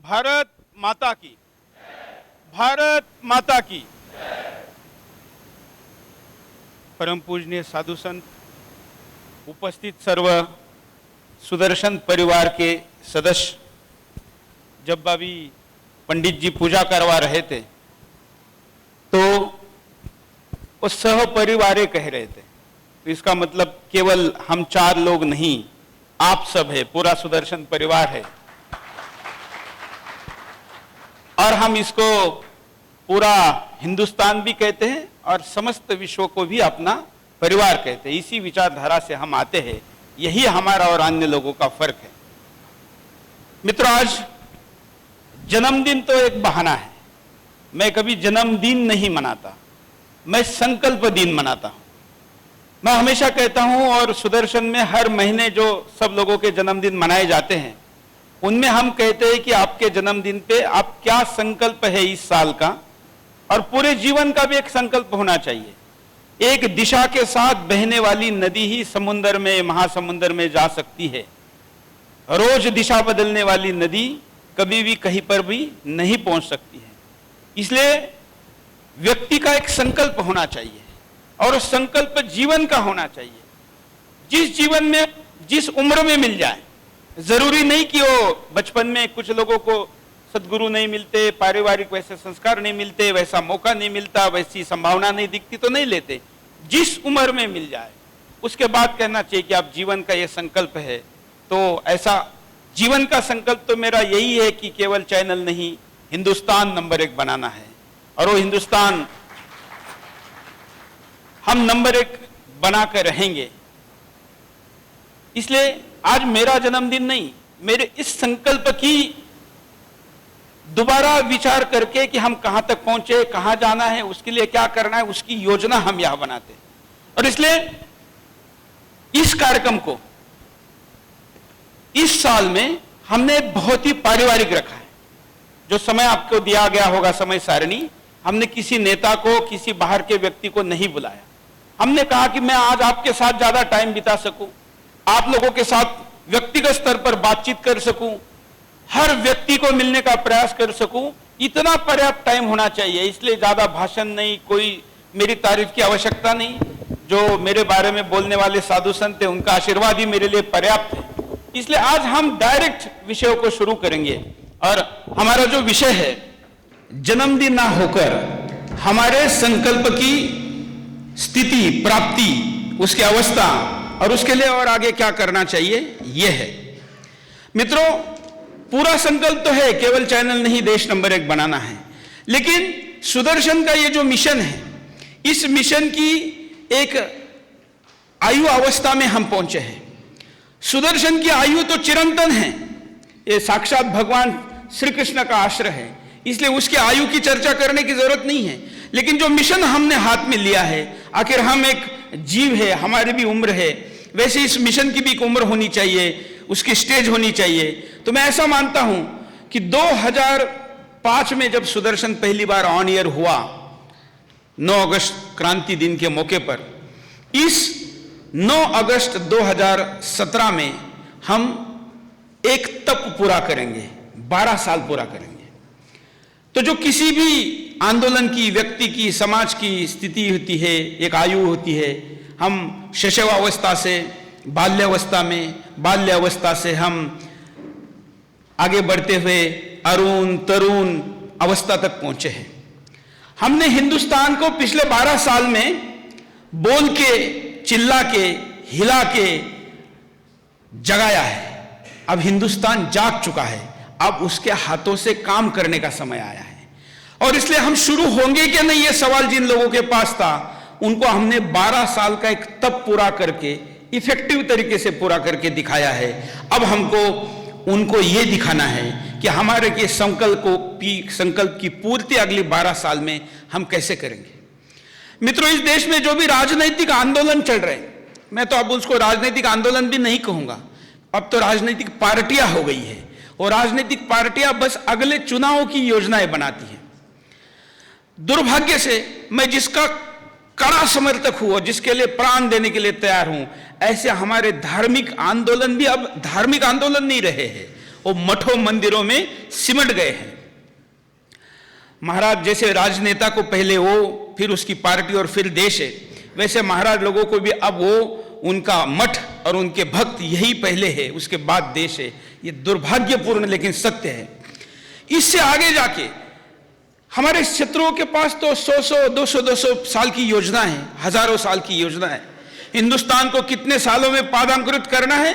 भारत माता की, भारत माता की। परम पूजनीय साधु संत, उपस्थित सर्व सुदर्शन परिवार के सदस्य, जब अभी पंडित जी पूजा करवा रहे थे तो वो सह परिवारे कह रहे थे। तो इसका मतलब केवल हम चार लोग नहीं, आप सब है, पूरा सुदर्शन परिवार है। और हम इसको पूरा हिंदुस्तान भी कहते हैं और समस्त विश्व को भी अपना परिवार कहते हैं। इसी विचारधारा से हम आते हैं। यही हमारा और अन्य लोगों का फर्क है। मित्रों, आज जन्मदिन तो एक बहाना है। मैं कभी जन्मदिन नहीं मनाता, मैं संकल्प दिन मनाता हूं। मैं हमेशा कहता हूं, और सुदर्शन में हर महीने जो सब लोगों के जन्मदिन मनाए जाते हैं उनमें हम कहते हैं कि आपके जन्मदिन पे आप क्या संकल्प है इस साल का, और पूरे जीवन का भी एक संकल्प होना चाहिए। एक दिशा के साथ बहने वाली नदी ही समुद्र में, महासमुद्र में जा सकती है। रोज दिशा बदलने वाली नदी कभी भी कहीं पर भी नहीं पहुंच सकती है। इसलिए व्यक्ति का एक संकल्प होना चाहिए, और संकल्प जीवन का होना चाहिए। जिस जीवन में, जिस उम्र में मिल जाए। जरूरी नहीं कि वो बचपन में, कुछ लोगों को सदगुरु नहीं मिलते, पारिवारिक वैसे संस्कार नहीं मिलते, वैसा मौका नहीं मिलता, वैसी संभावना नहीं दिखती तो नहीं लेते। जिस उम्र में मिल जाए उसके बाद कहना चाहिए कि आप जीवन का ये संकल्प है। तो ऐसा जीवन का संकल्प तो मेरा यही है कि केवल चैनल नहीं, हिंदुस्तान नंबर 1 बनाना है। और वो हिंदुस्तान हम नंबर 1 बनाकर रहेंगे। इसलिए आज मेरा जन्मदिन नहीं, मेरे इस संकल्प की दोबारा विचार करके कि हम कहां तक पहुंचे, कहां जाना है, उसके लिए क्या करना है, उसकी योजना हम यहां बनाते हैं। और इसलिए इस कार्यक्रम को इस साल में हमने बहुत ही पारिवारिक रखा है। जो समय आपको दिया गया होगा, समय सारणी, हमने किसी नेता को, किसी बाहर के व्यक्ति को नहीं बुलाया। हमने कहा कि मैं आज आपके साथ ज्यादा टाइम बिता सकूं, आप लोगों के साथ व्यक्तिगत स्तर पर बातचीत कर सकूं, हर व्यक्ति को मिलने का प्रयास कर सकूं, इतना पर्याप्त टाइम होना चाहिए। इसलिए ज्यादा भाषण नहीं, कोई मेरी तारीफ की आवश्यकता नहीं। जो मेरे बारे में बोलने वाले साधु संत हैं उनका आशीर्वाद ही मेरे लिए पर्याप्त है। इसलिए आज हम डायरेक्ट विषयों को शुरू करेंगे। और हमारा जो विषय है, जन्मदिन ना होकर हमारे संकल्प की स्थिति, प्राप्ति, उसकी अवस्था, और उसके लिए और आगे क्या करना चाहिए, यह है। मित्रों, पूरा संकल्प तो है, केवल चैनल नहीं, देश नंबर 1 बनाना है। लेकिन सुदर्शन का ये जो मिशन है, इस मिशन की एक आयु अवस्था में हम पहुंचे हैं। सुदर्शन की आयु तो चिरंतन है। ये साक्षात भगवान श्री कृष्ण का आश्रय है, इसलिए उसकी आयु की चर्चा करने की जरूरत नहीं है। लेकिन जो मिशन हमने हाथ में लिया है, आखिर हम एक जीव है, हमारी भी उम्र है, वैसे इस मिशन की भी एक उम्र होनी चाहिए, उसकी स्टेज होनी चाहिए। तो मैं ऐसा मानता हूं कि 2005 में जब सुदर्शन पहली बार ऑन एयर हुआ, 9 अगस्त क्रांति दिन के मौके पर, इस 9 अगस्त 2017 में हम एक तप पूरा करेंगे, 12 साल पूरा करेंगे। तो जो किसी भी आंदोलन की, व्यक्ति की, समाज की स्थिति होती है, एक आयु होती है। हम शैशवावस्था से बाल्यावस्था में, बाल्यावस्था से हम आगे बढ़ते हुए अरुण, तरुण अवस्था तक पहुंचे हैं। हमने हिंदुस्तान को पिछले 12 साल में बोल के, चिल्ला के, हिला के जगाया है। अब हिंदुस्तान जाग चुका है, अब उसके हाथों से काम करने का समय आया है। और इसलिए हम शुरू होंगे कि नहीं, ये सवाल जिन लोगों के पास था, उनको हमने 12 साल का एक तप पूरा करके, इफेक्टिव तरीके से पूरा करके दिखाया है। अब हमको उनको ये दिखाना है कि हमारे के संकल्प की पूर्ति अगली 12 साल में हम कैसे करेंगे। मित्रों, इस देश में जो भी राजनीतिक आंदोलन चल रहे हैं, मैं तो अब उसको राजनीतिक आंदोलन भी नहीं कहूंगा, अब तो राजनीतिक पार्टियां हो गई है। और राजनीतिक पार्टियां बस अगले चुनावों की योजनाएं बनाती हैं। दुर्भाग्य से मैं जिसका कड़ा समर्थक हूं और जिसके लिए प्राण देने के लिए तैयार हूं, ऐसे हमारे धार्मिक आंदोलन भी अब धार्मिक आंदोलन नहीं रहे हैं। वो मठों मंदिरों में सिमट गए हैं। महाराज जैसे राजनेता को पहले वो, फिर उसकी पार्टी और फिर देश है, वैसे महाराज लोगों को भी अब वो, उनका मठ और उनके भक्त यही पहले है, उसके बाद देश है। ये दुर्भाग्यपूर्ण लेकिन सत्य है। इससे आगे जाके हमारे शत्रुओं के पास तो 100 200 साल की योजना है, हजारों साल की योजना है। हिंदुस्तान को कितने सालों में पादांकुरित करना है,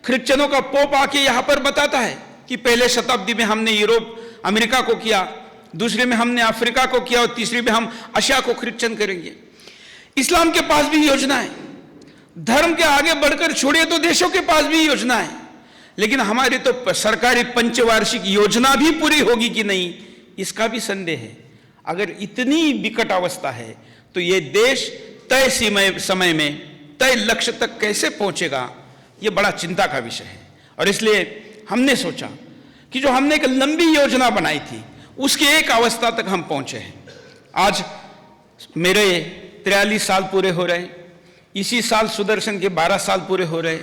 क्रिश्चियनों का पोप आके यहां पर बताता है कि पहले शताब्दी में हमने यूरोप अमेरिका को किया, दूसरे में हमने अफ्रीका को किया और तीसरी में हम एशिया को क्रिश्चियन करेंगे। इस्लाम के पास भी योजना है। धर्म के आगे बढ़कर छोड़िए तो देशों के पास भी योजना है, लेकिन हमारी तो सरकारी पंचवार्षिक योजना भी पूरी होगी कि नहीं, इसका भी संदेह है। अगर इतनी विकट अवस्था है तो ये देश तय समय में तय लक्ष्य तक कैसे पहुंचेगा, ये बड़ा चिंता का विषय है। और इसलिए हमने सोचा कि जो हमने एक लंबी योजना बनाई थी उसकी एक अवस्था तक हम पहुंचे हैं। आज मेरे 43 साल पूरे हो रहे, इसी साल सुदर्शन के 12 साल पूरे हो रहे।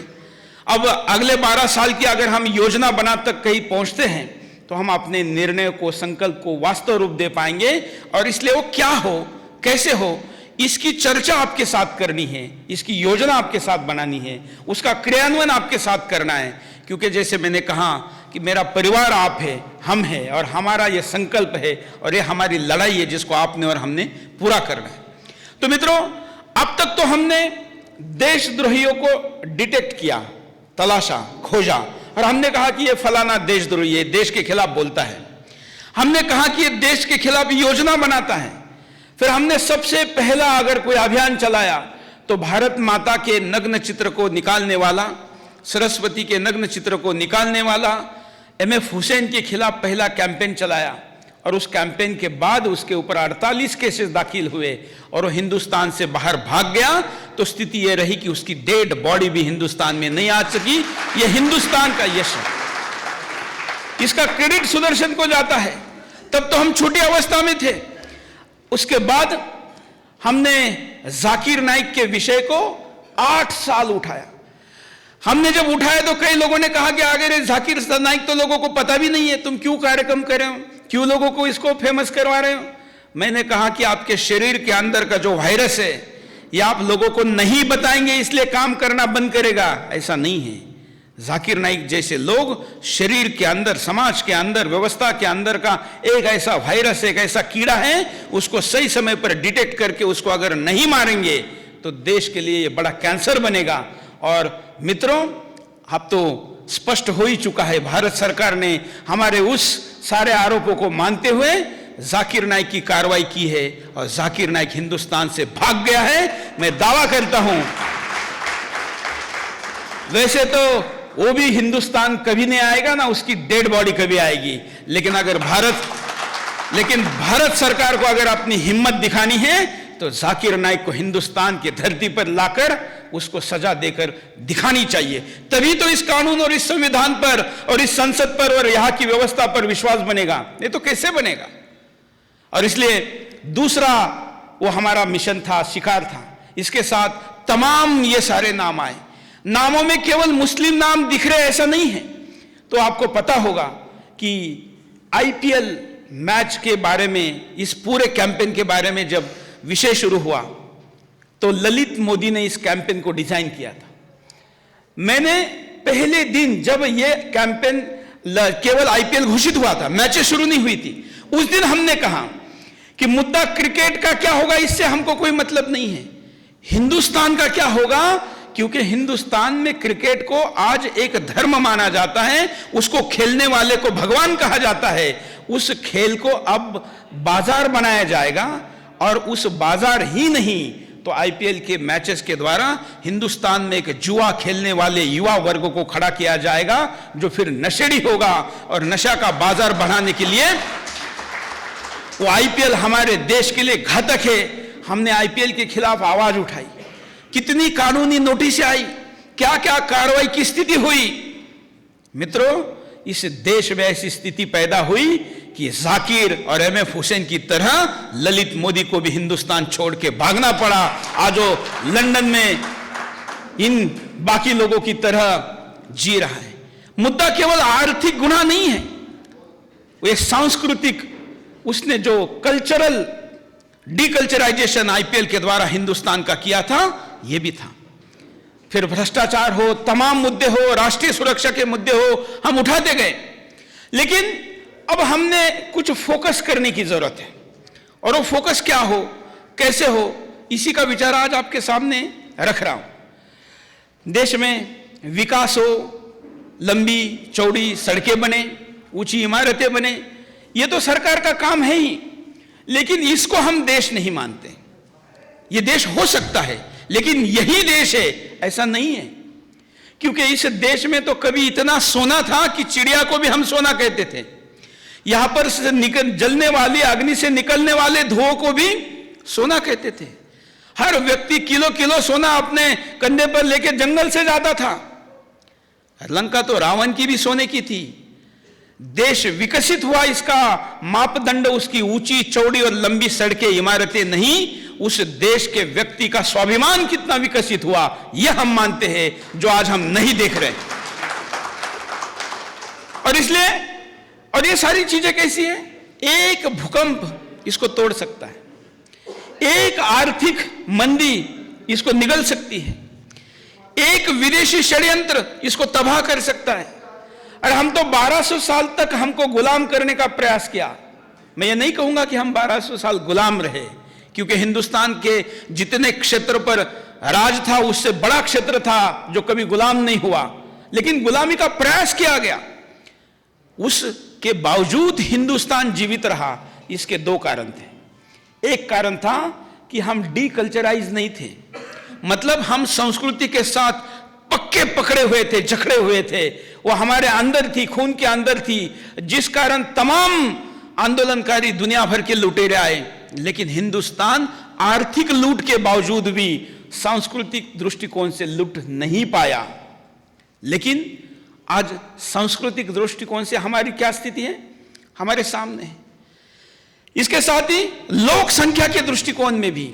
अब अगले 12 साल की अगर हम योजना बना तक कहीं पहुंचते हैं तो हम अपने निर्णय को, संकल्प को वास्तव रूप दे पाएंगे। और इसलिए वो क्या हो, कैसे हो, इसकी चर्चा आपके साथ करनी है, इसकी योजना आपके साथ बनानी है, उसका क्रियान्वयन आपके साथ करना है। क्योंकि जैसे मैंने कहा कि मेरा परिवार आप है, हम है, और हमारा ये संकल्प है और ये हमारी लड़ाई है जिसको आपने और हमने पूरा करना है। तो मित्रों, अब तक तो हमने देशद्रोहियों को डिटेक्ट किया, तलाशा, खोजा, और हमने कहा कि ये फलाना देशद्रोही है, देश के खिलाफ बोलता है। हमने कहा कि ये देश के खिलाफ योजना बनाता है। फिर हमने सबसे पहला अगर कोई अभियान चलाया तो भारत माता के नग्न चित्र को निकालने वाला, सरस्वती के नग्न चित्र को निकालने वाला MF हुसैन के खिलाफ पहला कैंपेन चलाया। और उस कैंपेन के बाद उसके ऊपर 48 केसेस दाखिल हुए और वो हिंदुस्तान से बाहर भाग गया। तो स्थिति यह रही कि उसकी डेड बॉडी भी हिंदुस्तान में नहीं आ सकी। यह हिंदुस्तान का यश है, इसका क्रेडिट सुदर्शन को जाता है। तब तो हम छोटी अवस्था में थे। उसके बाद हमने जाकिर नाइक के विषय को 8 साल उठाया। हमने जब उठाया तो कई लोगों ने कहा कि अगर जाकिर नाइक तो लोगों को पता भी नहीं है, तुम क्यों कार्यक्रम कर रहे हो, क्यों लोगों को इसको फेमस करवा रहे हो। मैंने कहा कि आपके शरीर के अंदर का जो वायरस है ये आप लोगों को नहीं बताएंगे इसलिए काम करना बंद करेगा, ऐसा नहीं है। जाकिर नाइक जैसे लोग शरीर के अंदर, समाज के अंदर, व्यवस्था के अंदर का एक ऐसा वायरस, एक ऐसा कीड़ा है, उसको सही समय पर डिटेक्ट करके उसको अगर नहीं मारेंगे तो देश के लिए ये बड़ा कैंसर बनेगा। और मित्रों, अब तो स्पष्ट हो ही चुका है, भारत सरकार ने हमारे उस सारे आरोपों को मानते हुए जाकिर नाइक की कार्रवाई की है और जाकिर नाइक हिंदुस्तान से भाग गया है। मैं दावा करता हूं, वैसे तो वो भी हिंदुस्तान कभी नहीं आएगा, ना उसकी डेड बॉडी कभी आएगी, लेकिन अगर भारत सरकार को अगर अपनी हिम्मत दिखानी है तो जाकिर नाइक को हिंदुस्तान की धरती पर लाकर उसको सजा देकर दिखानी चाहिए। तभी तो इस कानून और इस संविधान पर और इस संसद पर और यहां की व्यवस्था पर विश्वास बनेगा, नहीं तो कैसे बनेगा। और इसलिए दूसरा वो हमारा मिशन था, शिकार था। इसके साथ तमाम ये सारे नाम आए। नामों में केवल मुस्लिम नाम दिख रहे ऐसा नहीं है। तो आपको पता होगा कि IPL मैच के बारे में, इस पूरे कैंपेन के बारे में जब विषय शुरू हुआ तो ललित मोदी ने इस कैंपेन को डिजाइन किया था। मैंने पहले दिन जब यह कैंपेन केवल IPL घोषित हुआ था, मैचें शुरू नहीं हुई थी, उस दिन हमने कहा कि मुद्दा क्रिकेट का क्या होगा इससे हमको कोई मतलब नहीं है, हिंदुस्तान का क्या होगा, क्योंकि हिंदुस्तान में क्रिकेट को आज एक धर्म माना जाता है, उसको खेलने वाले को भगवान कहा जाता है। उस खेल को अब बाजार बनाया जाएगा और उस बाजार ही नहीं तो IPL के मैचेस के द्वारा हिंदुस्तान में एक जुआ खेलने वाले युवा वर्ग को खड़ा किया जाएगा जो फिर नशेड़ी होगा। और नशा का बाजार बढ़ाने के लिए वो IPL हमारे देश के लिए घातक है। हमने IPL के खिलाफ आवाज उठाई, कितनी कानूनी नोटिस आई, क्या क्या कार्रवाई की स्थिति हुई। मित्रों, इस देश में ऐसी स्थिति पैदा हुई कि जाकिर और MF हुसैन की तरह ललित मोदी को भी हिंदुस्तान छोड़ के भागना पड़ा। आज वो लंदन में इन बाकी लोगों की तरह जी रहा है। मुद्दा केवल आर्थिक गुना नहीं है, वो एक सांस्कृतिक, उसने जो कल्चरल डीकल्चराइजेशन आईपीएल के द्वारा हिंदुस्तान का किया था, ये भी था। फिर भ्रष्टाचार हो, तमाम मुद्दे हो, राष्ट्रीय सुरक्षा के मुद्दे हो, हम उठाते गए। लेकिन अब हमने कुछ फोकस करने की जरूरत है, और वो फोकस क्या हो, कैसे हो, इसी का विचार आज आपके सामने रख रहा हूं। देश में विकास हो, लंबी चौड़ी सड़कें बने, ऊंची इमारतें बने, ये तो सरकार का काम है ही, लेकिन इसको हम देश नहीं मानते। ये देश हो सकता है, लेकिन यही देश है ऐसा नहीं है, क्योंकि इस देश में तो कभी इतना सोना था कि चिड़िया को भी हम सोना कहते थे। यहां पर से जलने वाली अग्नि से निकलने वाले धुओं को भी सोना कहते थे। हर व्यक्ति किलो किलो सोना अपने कंधे पर लेकर जंगल से जाता था। लंका तो रावण की भी सोने की थी। देश विकसित हुआ, इसका मापदंड उसकी ऊंची चौड़ी और लंबी सड़कें इमारतें नहीं, उस देश के व्यक्ति का स्वाभिमान कितना विकसित हुआ, यह हम मानते हैं, जो आज हम नहीं देख रहे। और इसलिए, और ये सारी चीजें कैसी है, एक भूकंप इसको तोड़ सकता है, एक आर्थिक मंदी इसको निगल सकती है, एक विदेशी षड्यंत्र इसको तबाह कर सकता है। और हम तो 1200 साल तक हमको गुलाम करने का प्रयास किया। मैं ये नहीं कहूंगा कि हम 1200 साल गुलाम रहे, क्योंकि हिंदुस्तान के जितने क्षेत्र पर राज था उससे बड़ा क्षेत्र था जो कभी गुलाम नहीं हुआ, लेकिन गुलामी का प्रयास किया गया। उसके बावजूद हिंदुस्तान जीवित रहा। इसके दो कारण थे। एक कारण था कि हम डीकल्चराइज नहीं थे, मतलब हम संस्कृति के साथ पक्के पकड़े हुए थे, जकड़े हुए थे, वो हमारे अंदर थी, खून के अंदर थी, जिस कारण तमाम आंदोलनकारी दुनिया भर के लुटेरे आए। लेकिन हिंदुस्तान आर्थिक लूट के बावजूद भी सांस्कृतिक दृष्टिकोण से लूट नहीं पाया। लेकिन आज सांस्कृतिक दृष्टिकोण से हमारी क्या स्थिति है, हमारे सामने है। इसके साथ ही लोक संख्या के दृष्टिकोण में भी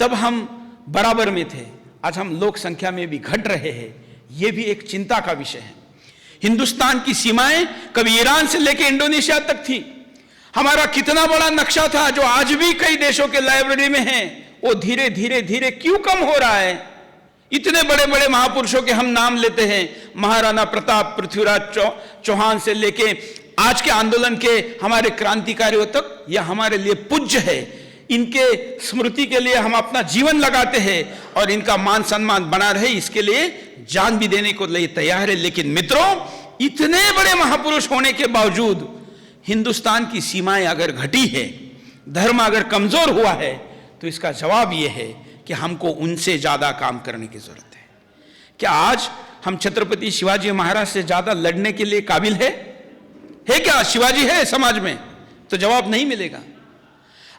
तब हम बराबर में थे, आज हम लोक संख्या में भी घट रहे हैं। यह भी एक चिंता का विषय है। हिंदुस्तान की सीमाएं कभी ईरान से लेकर इंडोनेशिया तक थी। हमारा कितना बड़ा नक्शा था जो आज भी कई देशों के लाइब्रेरी में है, वो धीरे धीरे धीरे क्यों कम हो रहा है। इतने बड़े बड़े महापुरुषों के हम नाम लेते हैं, महाराणा प्रताप, पृथ्वीराज चौहान से लेके आज के आंदोलन के हमारे क्रांतिकारियों तक, यह हमारे लिए पूज्य है। इनके स्मृति के लिए हम अपना जीवन लगाते हैं और इनका मान सम्मान बना रहे, इसके लिए जान भी देने को लिए तैयार है। लेकिन मित्रों, इतने बड़े महापुरुष होने के बावजूद हिंदुस्तान की सीमाएं अगर घटी है, धर्म अगर कमजोर हुआ है, तो इसका जवाब यह है कि हमको उनसे ज्यादा काम करने की जरूरत है। क्या आज हम छत्रपति शिवाजी महाराज से ज्यादा लड़ने के लिए काबिल है क्या? शिवाजी है समाज में तो जवाब नहीं मिलेगा।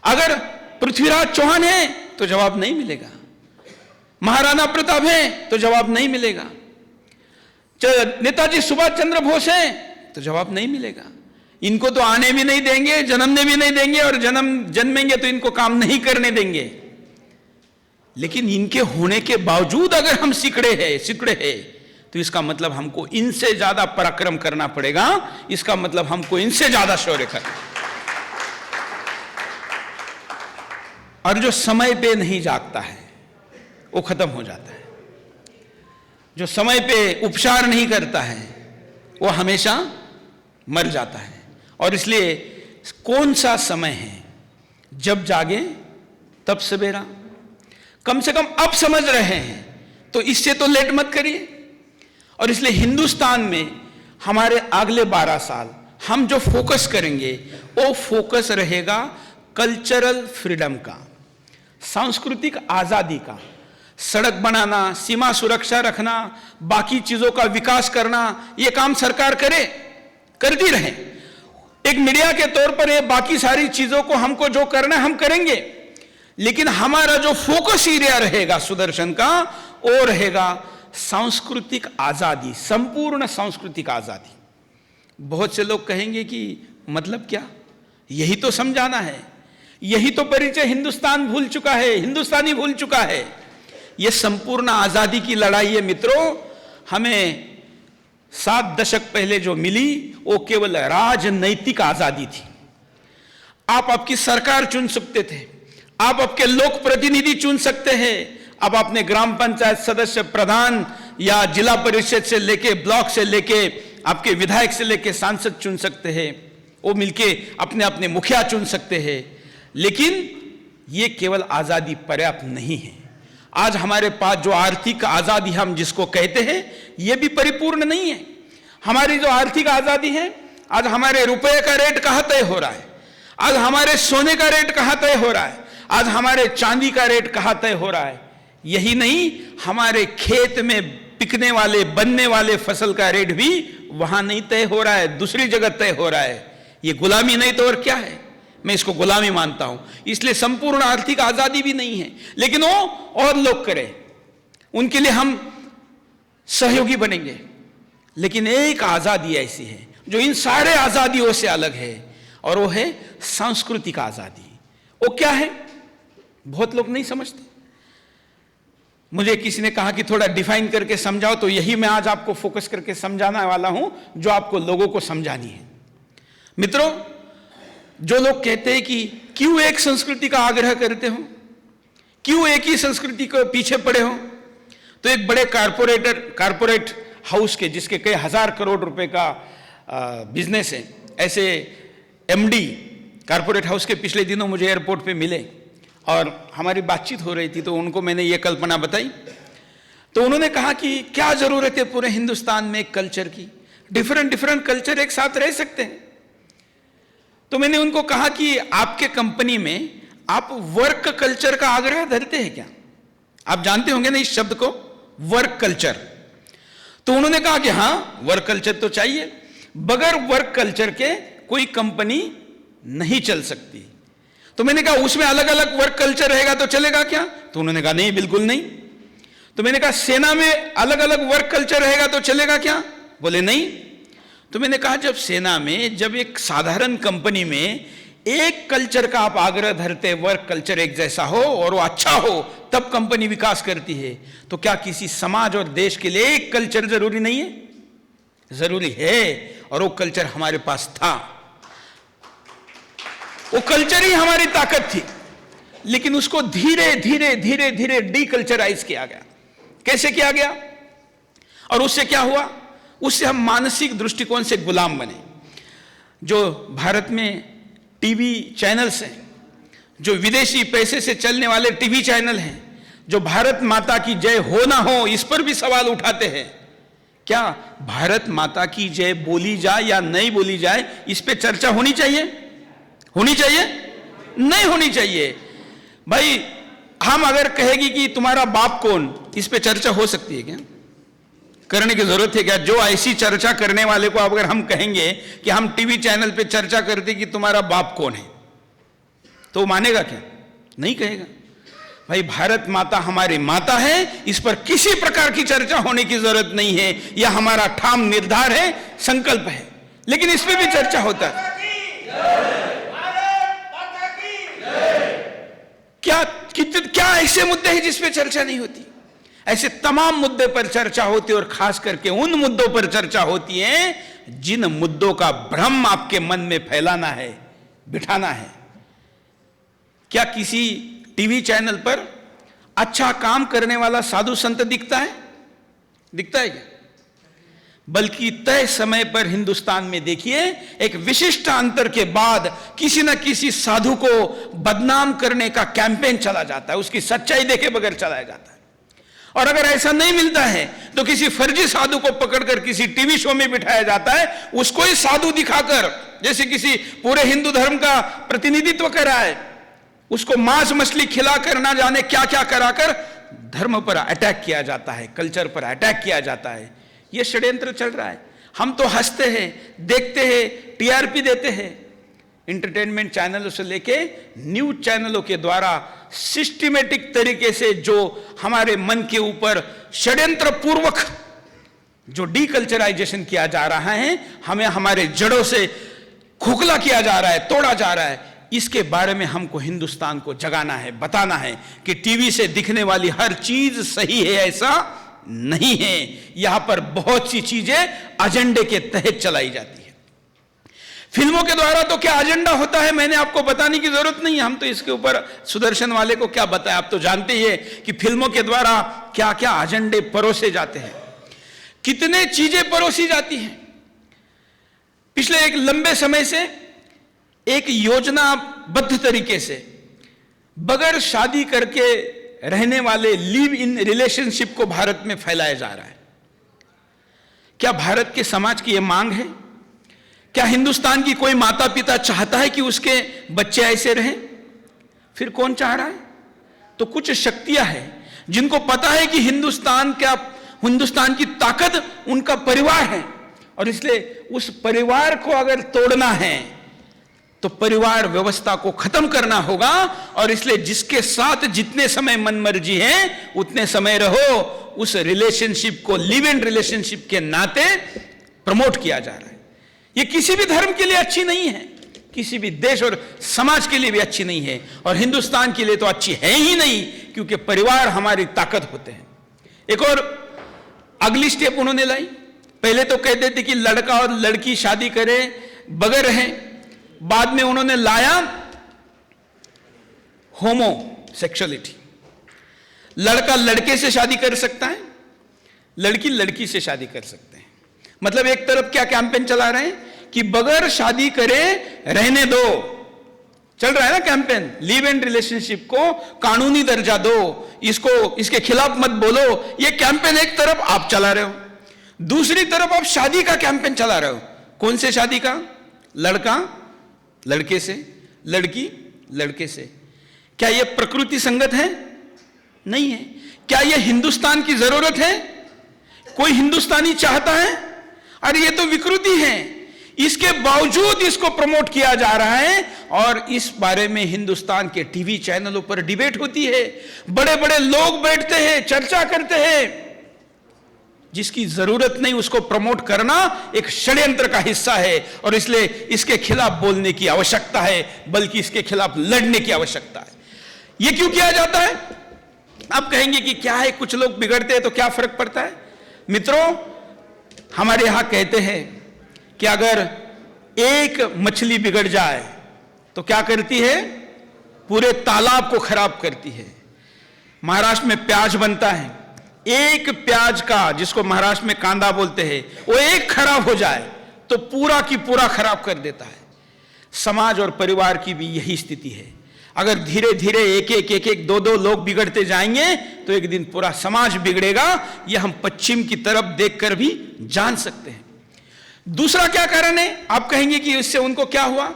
अगर पृथ्वीराज चौहान है तो जवाब नहीं मिलेगा। महाराणा प्रताप है तो जवाब नहीं मिलेगा। नेताजी सुभाष चंद्र बोस है तो जवाब नहीं मिलेगा। इनको तो आने भी नहीं देंगे, जन्मने भी नहीं देंगे, और जन्मेंगे तो इनको काम नहीं करने देंगे। लेकिन इनके होने के बावजूद अगर हम सिकड़े हैं तो इसका मतलब हमको इनसे ज्यादा पराक्रम करना पड़ेगा। इसका मतलब हमको इनसे ज्यादा शौर्य करना। और जो समय पे नहीं जागता है वो खत्म हो जाता है। जो समय पे उपचार नहीं करता है वो हमेशा मर जाता है। और इसलिए कौन सा समय है, जब जागे तब सवेरा। कम से कम अब समझ रहे हैं तो इससे तो लेट मत करिए। और इसलिए हिंदुस्तान में हमारे अगले 12 साल हम जो फोकस करेंगे वो फोकस रहेगा कल्चरल फ्रीडम का, सांस्कृतिक आजादी का। सड़क बनाना, सीमा सुरक्षा रखना, बाकी चीजों का विकास करना, ये काम सरकार करती रहे। एक मीडिया के तौर पर ये बाकी सारी चीजों को हमको जो करना है हम करेंगे, लेकिन हमारा जो फोकस एरिया रहेगा सुदर्शन का, वो रहेगा सांस्कृतिक आजादी, संपूर्ण सांस्कृतिक आजादी। बहुत से लोग कहेंगे कि मतलब क्या, यही तो समझाना है, यही तो परिचय हिंदुस्तान भूल चुका है, हिंदुस्तानी भूल चुका है। यह संपूर्ण आजादी की लड़ाई है मित्रों। हमें 7 दशक पहले जो मिली वो केवल राजनैतिक आजादी थी। आप आपकी सरकार चुन सकते थे, आप आपके लोक प्रतिनिधि चुन सकते हैं, आप अपने ग्राम पंचायत सदस्य, प्रधान या जिला परिषद से लेके ब्लॉक से लेके आपके विधायक से लेके सांसद चुन सकते हैं, वो मिलके अपने अपने मुखिया चुन सकते हैं। लेकिन ये केवल आजादी पर्याप्त नहीं है। आज हमारे पास जो आर्थिक आजादी हम जिसको कहते हैं ये भी परिपूर्ण नहीं है। हमारी जो आर्थिक आजादी है, आज हमारे रुपए का रेट कहां तय हो रहा है, आज हमारे सोने का रेट कहां तय हो रहा है, आज हमारे चांदी का रेट कहां तय हो रहा है। यही नहीं, हमारे खेत में पिकने वाले बनने वाले फसल का रेट भी वहां नहीं तय हो रहा है, दूसरी जगह तय हो रहा है। ये गुलामी नहीं तो और क्या है? मैं इसको गुलामी मानता हूं। इसलिए संपूर्ण आर्थिक आजादी भी नहीं है, लेकिन वो और लोग करें, उनके लिए हम सहयोगी बनेंगे। लेकिन एक आजादी ऐसी है जो इन सारे आजादियों से अलग है, और वो है सांस्कृतिक आजादी। वो क्या है? बहुत लोग नहीं समझते। मुझे किसी ने कहा कि थोड़ा डिफाइन करके समझाओ, तो यही मैं आज आपको फोकस करके समझाने वाला हूं, जो आपको लोगों को समझानी है। मित्रों, जो लोग कहते हैं कि क्यों एक संस्कृति का आग्रह करते हो, क्यों एक ही संस्कृति को पीछे पड़े हो, तो एक बड़े कारपोरेट हाउस के, जिसके कई हजार करोड़ रुपए का बिजनेस है, ऐसे एमडी कारपोरेट हाउस के पिछले दिनों मुझे एयरपोर्ट पे मिले और हमारी बातचीत हो रही थी। तो उनको मैंने ये कल्पना बताई, तो उन्होंने कहा कि क्या जरूरत है पूरे हिंदुस्तान में एक कल्चर की, डिफरेंट कल्चर एक साथ रह सकते हैं। तो मैंने उनको कहा कि आपके कंपनी में आप वर्क कल्चर का आग्रह धरते हैं क्या? आप जानते होंगे ना इस शब्द को, वर्क कल्चर। तो उन्होंने कहा कि हां, वर्क कल्चर तो चाहिए, बगैर वर्क कल्चर के कोई कंपनी नहीं चल सकती। तो मैंने कहा उसमें अलग अलग वर्क कल्चर रहेगा तो चलेगा क्या? तो उन्होंने कहा नहीं, बिल्कुल नहीं। तो मैंने कहा सेना में अलग अलग वर्क कल्चर रहेगा तो चलेगा क्या? बोले नहीं। तो मैंने कहा जब सेना में, जब एक साधारण कंपनी में एक कल्चर का आप आग्रह धरते, वर्क कल्चर एक जैसा हो और वो अच्छा हो, तब कंपनी विकास करती है, तो क्या किसी समाज और देश के लिए एक कल्चर जरूरी नहीं है? जरूरी है। और वो कल्चर हमारे पास था, वो कल्चर ही हमारी ताकत थी। लेकिन उसको धीरे धीरे डीकल्चराइज किया गया। कैसे किया गया? और उससे क्या हुआ? उससे हम मानसिक दृष्टिकोण से गुलाम बने। जो भारत में टीवी चैनल्स हैं, जो विदेशी पैसे से चलने वाले टीवी चैनल हैं, जो भारत माता की जय हो ना हो इस पर भी सवाल उठाते हैं। क्या भारत माता की जय बोली जाए या नहीं बोली जाए, इस पे चर्चा होनी चाहिए? होनी चाहिए? नहीं होनी चाहिए। भाई, हम अगर कहेगी कि तुम्हारा बाप कौन, इस पे चर्चा हो सकती है क्या? करने की जरूरत है क्या? जो ऐसी चर्चा करने वाले को अगर हम कहेंगे कि हम टीवी चैनल पे चर्चा करते कि तुम्हारा बाप कौन है, तो मानेगा क्या? नहीं कहेगा। भाई, भारत माता हमारी माता है, इस पर किसी प्रकार की चर्चा होने की जरूरत नहीं है। यह हमारा ठाम निर्धार है, संकल्प है। लेकिन इस पे भी चर्चा होता है। क्या ऐसे मुद्दे हैं जिस पे चर्चा नहीं होती? ऐसे तमाम मुद्दे पर चर्चा होती है, और खास करके उन मुद्दों पर चर्चा होती है जिन मुद्दों का भ्रम आपके मन में फैलाना है, बिठाना है। क्या किसी टीवी चैनल पर अच्छा काम करने वाला साधु संत दिखता है? दिखता है क्या? बल्कि तय समय पर हिंदुस्तान में देखिए, एक विशिष्ट अंतर के बाद किसी न किसी साधु को बदनाम करने का कैंपेन चला जाता है, उसकी सच्चाई देखे बगैर चलाया जाता है। और अगर ऐसा नहीं मिलता है तो किसी फर्जी साधु को पकड़कर किसी टीवी शो में बिठाया जाता है, उसको ही साधु दिखाकर, जैसे किसी पूरे हिंदू धर्म का प्रतिनिधित्व कर रहा है, उसको मांस मछली खिलाकर ना जाने क्या क्या कराकर धर्म पर अटैक किया जाता है, कल्चर पर अटैक किया जाता है। यह षड्यंत्र चल रहा है। हम तो हंसते हैं, देखते हैं, टीआरपी देते हैं। इंटरटेनमेंट चैनलों से लेके न्यूज चैनलों के द्वारा सिस्टमेटिक तरीके से जो हमारे मन के ऊपर षड्यंत्र पूर्वक जो डीकल्चराइजेशन किया जा रहा है, हमें हमारे जड़ों से खोखला किया जा रहा है, तोड़ा जा रहा है, इसके बारे में हमको हिंदुस्तान को जगाना है, बताना है कि टीवी से दिखने वाली हर चीज सही है ऐसा नहीं है। यहां पर बहुत सी चीजें एजेंडे के तहत चलाई जाती है। फिल्मों के द्वारा तो क्या एजेंडा होता है मैंने आपको बताने की जरूरत नहीं है, हम तो इसके ऊपर सुदर्शन वाले को क्या बताएं, आप तो जानते ही है कि फिल्मों के द्वारा क्या क्या एजेंडे परोसे जाते हैं, कितने चीजें परोसी जाती हैं। पिछले एक लंबे समय से एक योजनाबद्ध तरीके से बगैर शादी करके रहने वाले लिव इन रिलेशनशिप को भारत में फैलाया जा रहा है। क्या भारत के समाज की यह मांग है? क्या हिंदुस्तान की कोई माता पिता चाहता है कि उसके बच्चे ऐसे रहें? फिर कौन चाह रहा है? तो कुछ शक्तियां हैं जिनको पता है कि हिंदुस्तान की ताकत उनका परिवार है, और इसलिए उस परिवार को अगर तोड़ना है तो परिवार व्यवस्था को खत्म करना होगा, और इसलिए जिसके साथ जितने समय मनमर्जी है उतने समय रहो, उस रिलेशनशिप को लिव इन रिलेशनशिप के नाते प्रमोट किया जा रहा है। ये किसी भी धर्म के लिए अच्छी नहीं है, किसी भी देश और समाज के लिए भी अच्छी नहीं है, और हिंदुस्तान के लिए तो अच्छी है ही नहीं, क्योंकि परिवार हमारी ताकत होते हैं। एक और अगली स्टेप उन्होंने लाई। पहले तो कहते थे कि लड़का और लड़की शादी करें बगैर रहें, बाद में उन्होंने लाया होमोसेक्सुअलिटी। लड़का लड़के से शादी कर सकता है, लड़की लड़की से शादी कर सकते हैं। मतलब एक तरफ क्या कैंपेन चला रहे हैं कि बगैर शादी करे रहने दो, चल रहा है ना कैंपेन, लिव इन रिलेशनशिप को कानूनी दर्जा दो, इसके खिलाफ मत बोलो। ये कैंपेन एक तरफ आप चला रहे हो, दूसरी तरफ आप शादी का कैंपेन चला रहे हो। कौन से शादी का? लड़का लड़के से, लड़की लड़के से। क्या यह प्रकृति संगत है? नहीं है। क्या यह हिंदुस्तान की जरूरत है? कोई हिंदुस्तानी चाहता है? अरे ये तो विकृति है। इसके बावजूद इसको प्रमोट किया जा रहा है, और इस बारे में हिंदुस्तान के टीवी चैनलों पर डिबेट होती है, बड़े बड़े लोग बैठते हैं, चर्चा करते हैं। जिसकी जरूरत नहीं उसको प्रमोट करना एक षड्यंत्र का हिस्सा है, और इसलिए इसके खिलाफ बोलने की आवश्यकता है, बल्कि इसके खिलाफ लड़ने की आवश्यकता है। यह क्यों किया जाता है? आप कहेंगे कि क्या है, कुछ लोग बिगड़ते हैं तो क्या फर्क पड़ता है? मित्रों, हमारे यहां कहते हैं कि अगर एक मछली बिगड़ जाए तो क्या करती है? पूरे तालाब को खराब करती है। महाराष्ट्र में प्याज बनता है, एक प्याज का, जिसको महाराष्ट्र में कांदा बोलते हैं, वो एक खराब हो जाए तो पूरा की पूरा खराब कर देता है। समाज और परिवार की भी यही स्थिति है। अगर धीरे धीरे एक दो लोग बिगड़ते जाएंगे तो एक दिन पूरा समाज बिगड़ेगा। यह हम पश्चिम की तरफ देखकर भी जान सकते हैं। दूसरा क्या कारण है? आप कहेंगे कि इससे उनको क्या हुआ?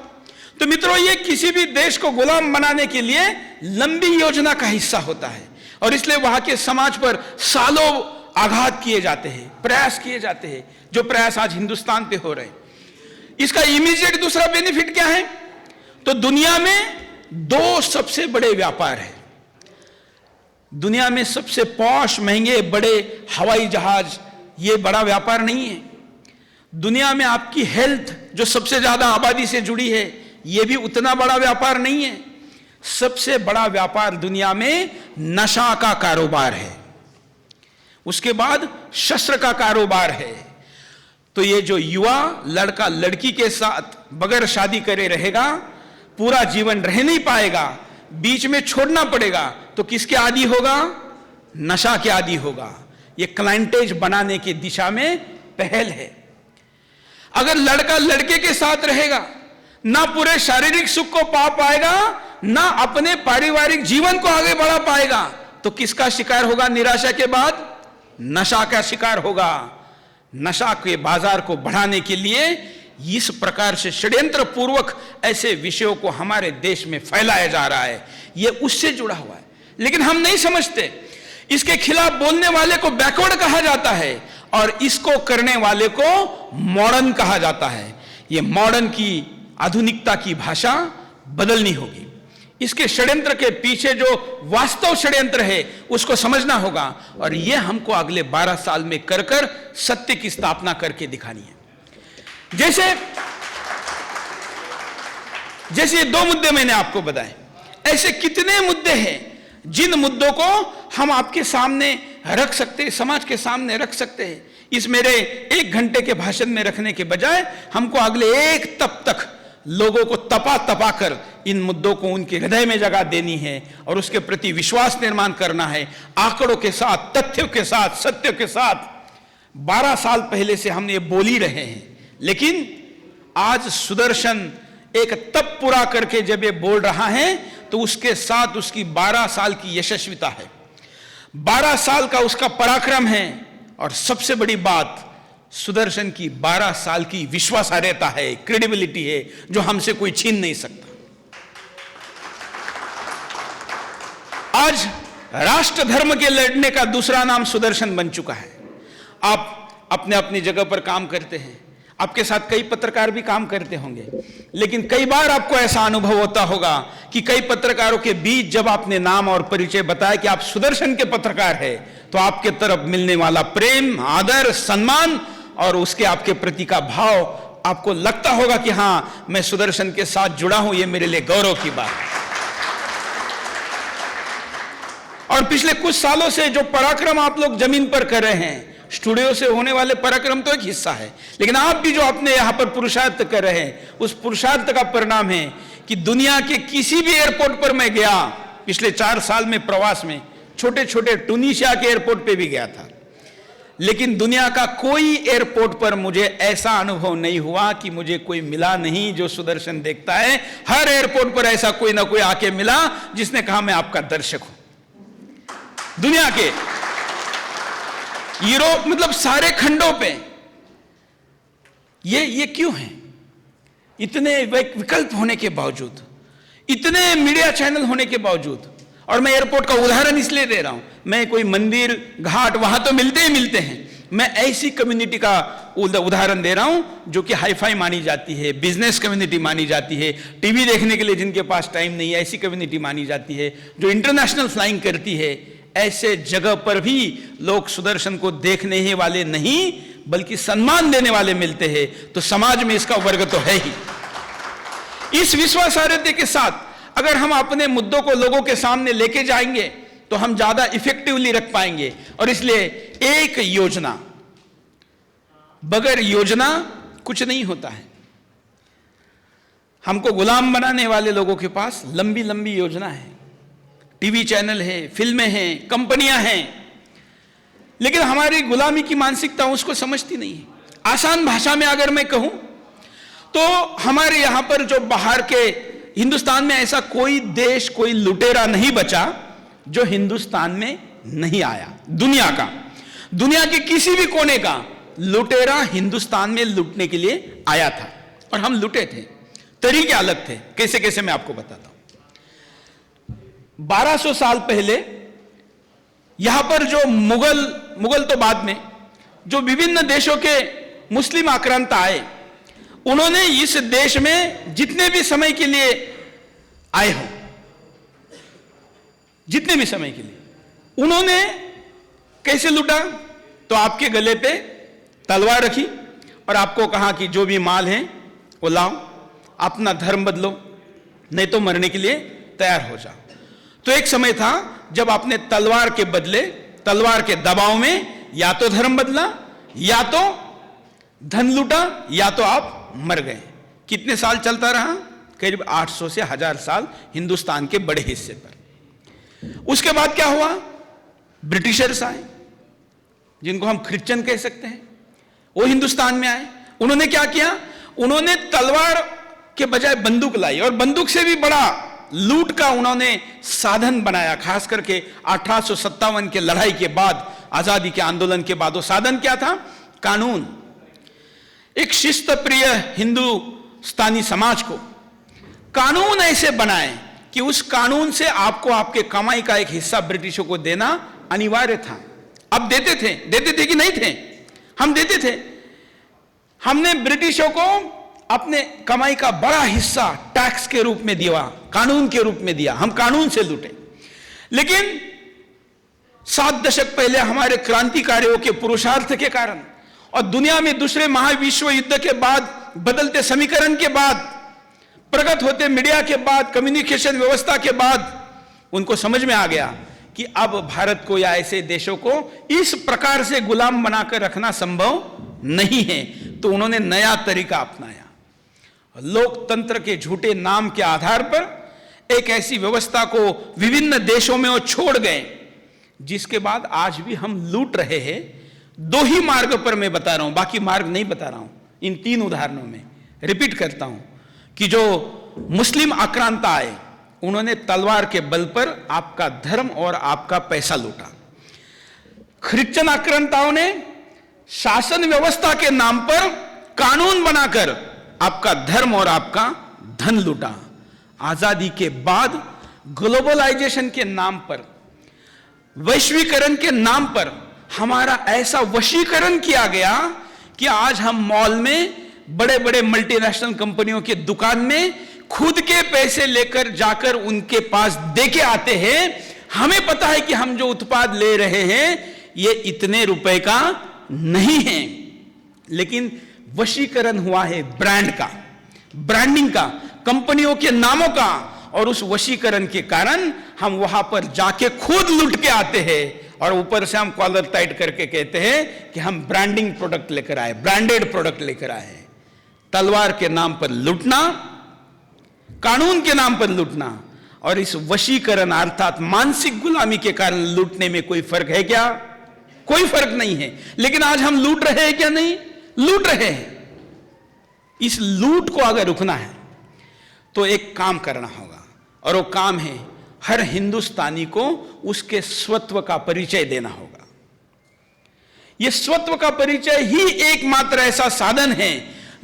तो मित्रों, ये किसी भी देश को गुलाम बनाने के लिए लंबी योजना का हिस्सा होता है, और इसलिए वहां के समाज पर सालों आघात किए जाते हैं, प्रयास किए जाते हैं, जो प्रयास आज हिंदुस्तान पे हो रहे हैं। इसका इमीडिएट दूसरा बेनिफिट क्या है? तो दुनिया में दो सबसे बड़े व्यापार हैं। दुनिया में सबसे पॉश महंगे बड़े हवाई जहाज, ये बड़ा व्यापार नहीं है। दुनिया में आपकी हेल्थ, जो सबसे ज्यादा आबादी से जुड़ी है, यह भी उतना बड़ा व्यापार नहीं है। सबसे बड़ा व्यापार दुनिया में नशा का कारोबार है, उसके बाद शस्त्र का कारोबार है। तो ये जो युवा लड़का लड़की के साथ बगैर शादी करे रहेगा, पूरा जीवन रह नहीं पाएगा, बीच में छोड़ना पड़ेगा, तो किसके आदी होगा? नशा के आदी होगा। ये क्लाइंटेज बनाने की दिशा में पहल है। अगर लड़का लड़के के साथ रहेगा, ना पूरे शारीरिक सुख को पा पाएगा, ना अपने पारिवारिक जीवन को आगे बढ़ा पाएगा, तो किसका शिकार होगा? निराशा के बाद नशा का शिकार होगा। नशा के बाजार को बढ़ाने के लिए इस प्रकार से षड्यंत्र पूर्वक ऐसे विषयों को हमारे देश में फैलाया जा रहा है। यह उससे जुड़ा हुआ है, लेकिन हम नहीं समझते। इसके खिलाफ बोलने वाले को बैकवर्ड कहा जाता है, और इसको करने वाले को मॉडर्न कहा जाता है। यह मॉडर्न की, आधुनिकता की भाषा बदलनी होगी। इसके षड्यंत्र के पीछे जो वास्तव षड्यंत्र है उसको समझना होगा, और यह हमको अगले 12 साल में कर कर सत्य की स्थापना करके दिखानी है। जैसे ये 2 मुद्दे मैंने आपको बताए, ऐसे कितने मुद्दे हैं जिन मुद्दों को हम आपके सामने रख सकते हैं, समाज के सामने रख सकते हैं। इस मेरे 1 घंटे के भाषण में रखने के बजाय हमको अगले 1 तप तक लोगों को तपा तपा कर इन मुद्दों को उनके हृदय में जगह देनी है और उसके प्रति विश्वास निर्माण करना है, आंकड़ों के साथ, तथ्यों के साथ, सत्यों के साथ। 12 साल पहले से हम ये बोल ही रहे हैं, लेकिन आज सुदर्शन एक तप पूरा करके जब ये बोल रहा है तो उसके साथ उसकी 12 साल की यशस्विता है, 12 साल का उसका पराक्रम है, और सबसे बड़ी बात सुदर्शन की 12 साल की विश्वासार्हता है, क्रेडिबिलिटी है, जो हमसे कोई छीन नहीं सकता। आज राष्ट्र धर्म के लड़ने का दूसरा नाम सुदर्शन बन चुका है। आप अपने अपनी जगह पर काम करते हैं, आपके साथ कई पत्रकार भी काम करते होंगे, लेकिन कई बार आपको ऐसा अनुभव होता होगा कि कई पत्रकारों के बीच जब आपने नाम और परिचय बताया कि आप सुदर्शन के पत्रकार हैं, तो आपके तरफ मिलने वाला प्रेम, आदर, सम्मान और उसके आपके प्रति का भाव, आपको लगता होगा कि हां, मैं सुदर्शन के साथ जुड़ा हूं, यह मेरे लिए गौरव की बात है। और पिछले कुछ सालों से जो पराक्रम आप लोग जमीन पर कर रहे हैं, स्टूडियो से होने वाले पराक्रम तो एक हिस्सा है, लेकिन आप भी जो अपने यहां पर पुरुषार्थ कर रहे हैं, उस पुरुषार्थ का परिणाम है कि दुनिया के किसी भी एयरपोर्ट पर मैं गया, पिछले 4 साल में प्रवास में, छोटे छोटे टूनिशिया के एयरपोर्ट पे भी गया था, लेकिन दुनिया का कोई एयरपोर्ट पर मुझे ऐसा अनुभव नहीं हुआ कि मुझे कोई मिला नहीं जो सुदर्शन देखता है। हर एयरपोर्ट पर ऐसा कोई ना कोई आके मिला जिसने कहा मैं आपका दर्शक हूं। दुनिया के यूरोप, मतलब सारे खंडों पे ये क्यों है? इतने विकल्प होने के बावजूद, इतने मीडिया चैनल होने के बावजूद। और मैं एयरपोर्ट का उदाहरण इसलिए दे रहा हूं, मैं कोई मंदिर घाट वहां तो मिलते ही मिलते हैं, मैं ऐसी कम्युनिटी का उदाहरण दे रहा हूं जो कि हाईफाई मानी जाती है, बिजनेस कम्युनिटी मानी जाती है, टीवी देखने के लिए जिनके पास टाइम नहीं है ऐसी कम्युनिटी मानी जाती है, जो इंटरनेशनल फ्लाइंग करती है। ऐसे जगह पर भी लोग सुदर्शन को देखने ही वाले नहीं बल्कि सम्मान देने वाले मिलते हैं, तो समाज में इसका वर्ग तो है ही। इस विश्वासार्हता के साथ अगर हम अपने मुद्दों को लोगों के सामने लेके जाएंगे तो हम ज्यादा इफेक्टिवली रख पाएंगे। और इसलिए एक योजना, बगैर योजना कुछ नहीं होता है। हमको गुलाम बनाने वाले लोगों के पास लंबी लंबी योजना है, टीवी चैनल है, फिल्में हैं, कंपनियां हैं, लेकिन हमारी गुलामी की मानसिकता उसको समझती नहीं है। आसान भाषा में अगर मैं कहूं तो हमारे यहां पर जो बाहर के, हिंदुस्तान में ऐसा कोई देश, कोई लुटेरा नहीं बचा जो हिंदुस्तान में नहीं आया। दुनिया के किसी भी कोने का लुटेरा हिंदुस्तान में लूटने के लिए आया था और हम लुटे थे। तरीके अलग थे, कैसे कैसे मैं आपको बताता हूं। 1200 साल पहले यहां पर जो मुगल तो बाद में, जो विभिन्न देशों के मुस्लिम आक्रांता आए, उन्होंने इस देश में जितने भी समय के लिए आए हो, जितने भी समय के लिए, उन्होंने कैसे लूटा? तो आपके गले पे तलवार रखी और आपको कहा कि जो भी माल है वो लाओ, अपना धर्म बदलो, नहीं तो मरने के लिए तैयार हो जाओ। तो एक समय था जब आपने तलवार के बदले, तलवार के दबाव में या तो धर्म बदला, या तो धन लूटा, या तो आप मर गए। कितने साल चलता रहा? करीब 800 से 1000 साल हिंदुस्तान के बड़े हिस्से पर। उसके बाद क्या हुआ? ब्रिटिशर्स आए, जिनको हम क्रिश्चियन कह सकते हैं, वो हिंदुस्तान में आए। उन्होंने क्या किया? उन्होंने तलवार के बजाय बंदूक लाई, और बंदूक से भी बड़ा लूट का उन्होंने साधन बनाया। खास करके 1857 के लड़ाई के बाद, आजादी के आंदोलन के बाद, वो साधन क्या था? कानून। एक शिस्त प्रिय हिंदुस्तानी समाज को कानून ऐसे बनाए कि उस कानून से आपको आपके कमाई का एक हिस्सा ब्रिटिशों को देना अनिवार्य था। अब देते थे कि नहीं थे? हम देते थे। हमने ब्रिटिशों को अपने कमाई का बड़ा हिस्सा टैक्स के रूप में दिया, कानून के रूप में दिया। हम कानून से लूटे। लेकिन 7 दशक पहले हमारे क्रांतिकारियों के पुरुषार्थ के कारण और दुनिया में दूसरे महाविश्व युद्ध के बाद, बदलते समीकरण के बाद, प्रगत होते मीडिया के बाद, कम्युनिकेशन व्यवस्था के बाद, उनको समझ में आ गया कि अब भारत को या ऐसे देशों को इस प्रकार से गुलाम बनाकर रखना संभव नहीं है। तो उन्होंने नया तरीका अपनाया। लोकतंत्र के झूठे नाम के आधार पर एक ऐसी व्यवस्था को विभिन्न देशों में वो छोड़ गए, जिसके बाद आज भी हम लूट रहे हैं। दो ही मार्ग पर मैं बता रहा हूं, बाकी मार्ग नहीं बता रहा हूं। इन 3 उदाहरणों में रिपीट करता हूं कि जो मुस्लिम आक्रांता आए, उन्होंने तलवार के बल पर आपका धर्म और आपका पैसा लूटा। क्रिश्चियन आक्रांताओं ने शासन व्यवस्था के नाम पर कानून बनाकर आपका धर्म और आपका धन लूटा। आजादी के बाद ग्लोबलाइजेशन के नाम पर, वैश्वीकरण के नाम पर हमारा ऐसा वशीकरण किया गया कि आज हम मॉल में, बड़े बड़े मल्टीनेशनल कंपनियों के दुकान में खुद के पैसे लेकर जाकर उनके पास देके आते हैं। हमें पता है कि हम जो उत्पाद ले रहे हैं ये इतने रुपए का नहीं है, लेकिन वशीकरण हुआ है ब्रांड का, ब्रांडिंग का, कंपनियों के नामों का। और उस वशीकरण के कारण हम वहां पर जाके खुद लुट के आते हैं और ऊपर से हम कॉलर टाइट करके कहते हैं कि हम ब्रांडिंग प्रोडक्ट लेकर आए, ब्रांडेड प्रोडक्ट लेकर आए। तलवार के नाम पर लूटना, कानून के नाम पर लूटना और इस वशीकरण अर्थात मानसिक गुलामी के कारण लूटने में कोई फर्क है क्या? कोई फर्क नहीं है। लेकिन आज हम लूट रहे हैं क्या? नहीं लूट रहे हैं। इस लूट को अगर रुकना है तो एक काम करना होगा, और वो काम है हर हिंदुस्तानी को उसके स्वत्व का परिचय देना होगा। यह स्वत्व का परिचय ही एकमात्र ऐसा साधन है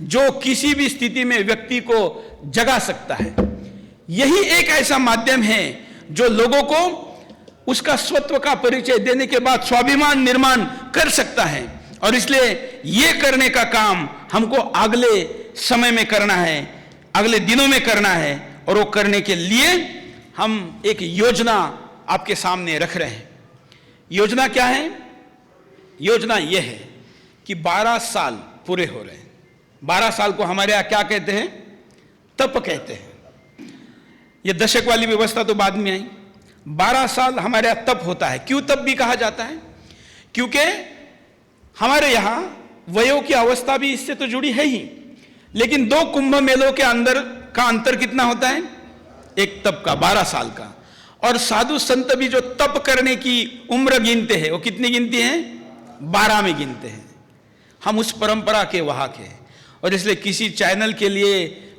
जो किसी भी स्थिति में व्यक्ति को जगा सकता है। यही एक ऐसा माध्यम है जो लोगों को उसका स्वत्व का परिचय देने के बाद स्वाभिमान निर्माण कर सकता है। और इसलिए यह करने का काम हमको अगले समय में करना है, अगले दिनों में करना है। और वो करने के लिए हम एक योजना आपके सामने रख रहे हैं। योजना क्या है? योजना यह है कि 12 साल पूरे हो रहे हैं। 12 साल को हमारे यहां क्या कहते हैं? तप कहते हैं। यह दशक वाली व्यवस्था तो बाद में आई। 12 साल हमारे यहां तप होता है। क्यों तप भी कहा जाता है? क्योंकि हमारे यहां वयों की अवस्था भी इससे तो जुड़ी है ही, लेकिन 2 कुंभ मेलों के अंदर का अंतर कितना होता है? एक तप का 12 साल का। और साधु संत भी जो तप करने की उम्र गिनते हैं, वो कितनी गिनती हैं? 12 में गिनते हैं। हम उस परंपरा के वहां के, और इसलिए किसी चैनल के लिए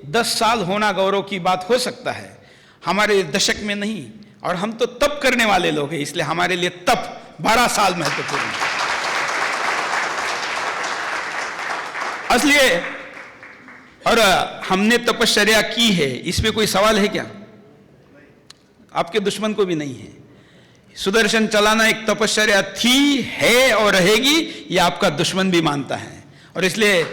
10 साल होना गौरव की बात हो सकता है, हमारे दशक में नहीं। और हम तो तप करने वाले लोग हैं, इसलिए हमारे लिए तप 12 साल महत्वपूर्ण है। इसलिए और हमने तपश्चर्या की है, इसमें कोई सवाल है क्या? आपके दुश्मन को भी नहीं है। सुदर्शन चलाना एक तपश्चर्या थी, है और रहेगी, यह आपका दुश्मन भी मानता है। और इसलिए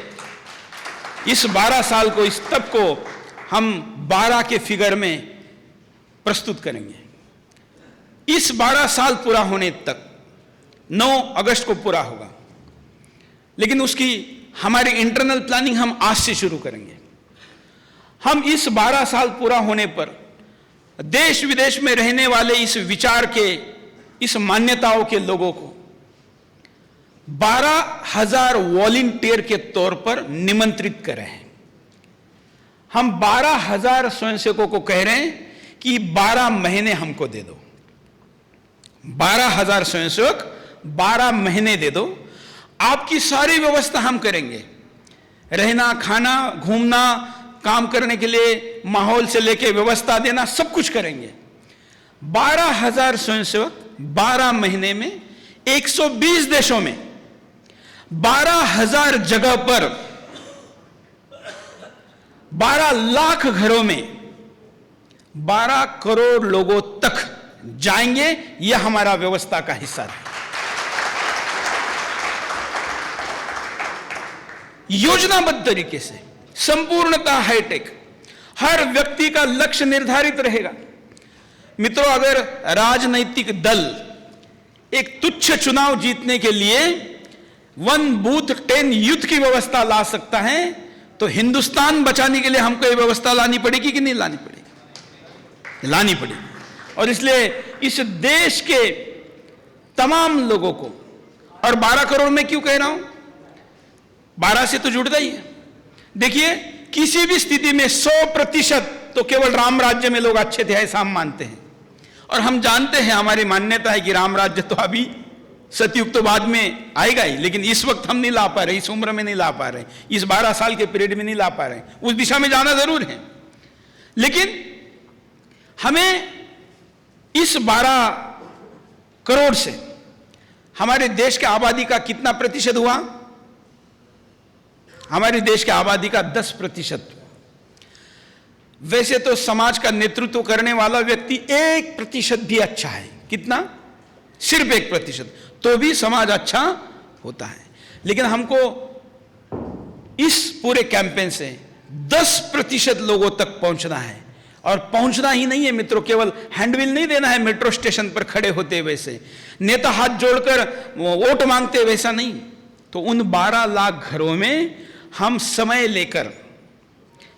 इस 12 साल को, इस तप को हम 12 के फिगर में प्रस्तुत करेंगे। इस 12 साल पूरा होने तक 9 अगस्त को पूरा होगा, लेकिन उसकी हमारी इंटरनल प्लानिंग हम आज से शुरू करेंगे। हम इस 12 साल पूरा होने पर देश विदेश में रहने वाले इस विचार के, इस मान्यताओं के लोगों को 12,000 वॉलंटियर के तौर पर निमंत्रित कर रहे हैं। हम 12,000 स्वयंसेवकों को कह रहे हैं कि 12 महीने हमको दे दो। 12,000 स्वयंसेवक 12 महीने दे दो, आपकी सारी व्यवस्था हम करेंगे। रहना, खाना, घूमना, काम करने के लिए माहौल से लेके व्यवस्था देना, सब कुछ करेंगे। 12,000 स्वयंसेवक 12 महीने में 120 देशों में 12,000 जगह पर 12 लाख घरों में 12 करोड़ लोगों तक जाएंगे। यह हमारा व्यवस्था का हिस्सा है। योजनाबद्ध तरीके से, संपूर्णतः हाईटेक, हर व्यक्ति का लक्ष्य निर्धारित रहेगा। मित्रों, अगर राजनीतिक दल एक तुच्छ चुनाव जीतने के लिए 1 बूथ 10 यूथ की व्यवस्था ला सकता है, तो हिंदुस्तान बचाने के लिए हमको यह व्यवस्था लानी पड़ेगी कि नहीं लानी पड़ेगी? लानी पड़ेगी। और इसलिए इस देश के तमाम लोगों को, और 12 करोड़ में क्यों कह रहा हूं, 12 से तो जुड़ता ही है। देखिए, किसी भी स्थिति में 100% तो केवल राम राज्य में लोग अच्छे थे, ऐसा हम मानते हैं। और हम जानते हैं, हमारी मान्यता है कि राम राज्य तो अभी सतयुग तो बाद में आएगा ही, लेकिन इस वक्त हम नहीं ला पा रहे, इस उम्र में नहीं ला पा रहे, इस 12 साल के पीरियड में नहीं ला पा रहे। उस दिशा में जाना जरूर है, लेकिन हमें इस 12 करोड़ से हमारे देश की आबादी का कितना प्रतिशत हुआ? हमारे देश की आबादी का 10%। वैसे तो समाज का नेतृत्व करने वाला व्यक्ति 1% भी अच्छा है। कितना? सिर्फ 1%, तो भी समाज अच्छा होता है। लेकिन हमको इस पूरे कैंपेन से 10% लोगों तक पहुंचना है। और पहुंचना ही नहीं है मित्रों, केवल हैंडबिल नहीं देना है मेट्रो स्टेशन पर खड़े होते वैसे, नेता हाथ जोड़कर वोट मांगते वैसा नहीं। तो उन 12 लाख घरों में हम समय लेकर,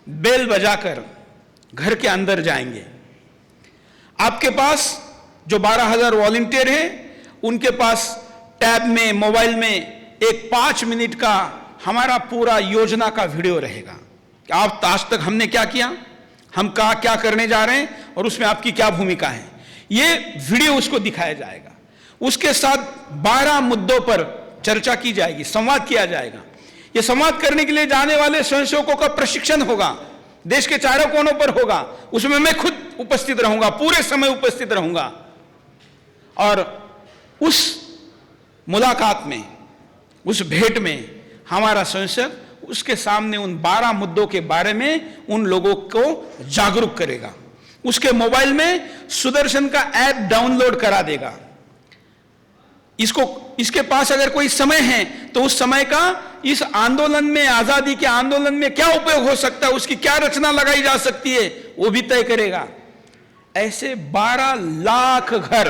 बेल बजाकर घर के अंदर जाएंगे। आपके पास जो 12,000 वॉलंटियर हैं, उनके पास टैब में, मोबाइल में एक 5 मिनट का हमारा पूरा योजना का वीडियो रहेगा कि आप आज तक हमने क्या किया, हम क्या करने जा रहे हैं और उसमें आपकी क्या भूमिका है। ये वीडियो उसको दिखाया जाएगा। उसके साथ 12 मुद्दों पर चर्चा की जाएगी, संवाद किया जाएगा। ये संवाद करने के लिए जाने वाले स्वयंसेवकों का प्रशिक्षण होगा, देश के चारों कोनों पर होगा। उसमें मैं खुद उपस्थित रहूंगा, पूरे समय उपस्थित रहूंगा। और उस मुलाकात में, उस भेंट में हमारा स्वयंसेवक उसके सामने उन 12 मुद्दों के बारे में उन लोगों को जागरूक करेगा। उसके मोबाइल में सुदर्शन का ऐप डाउनलोड करा देगा। इसके पास अगर कोई समय है तो उस समय का इस आंदोलन में, आजादी के आंदोलन में क्या उपयोग हो सकता है, उसकी क्या रचना लगाई जा सकती है, वो भी तय करेगा। ऐसे 12 लाख घर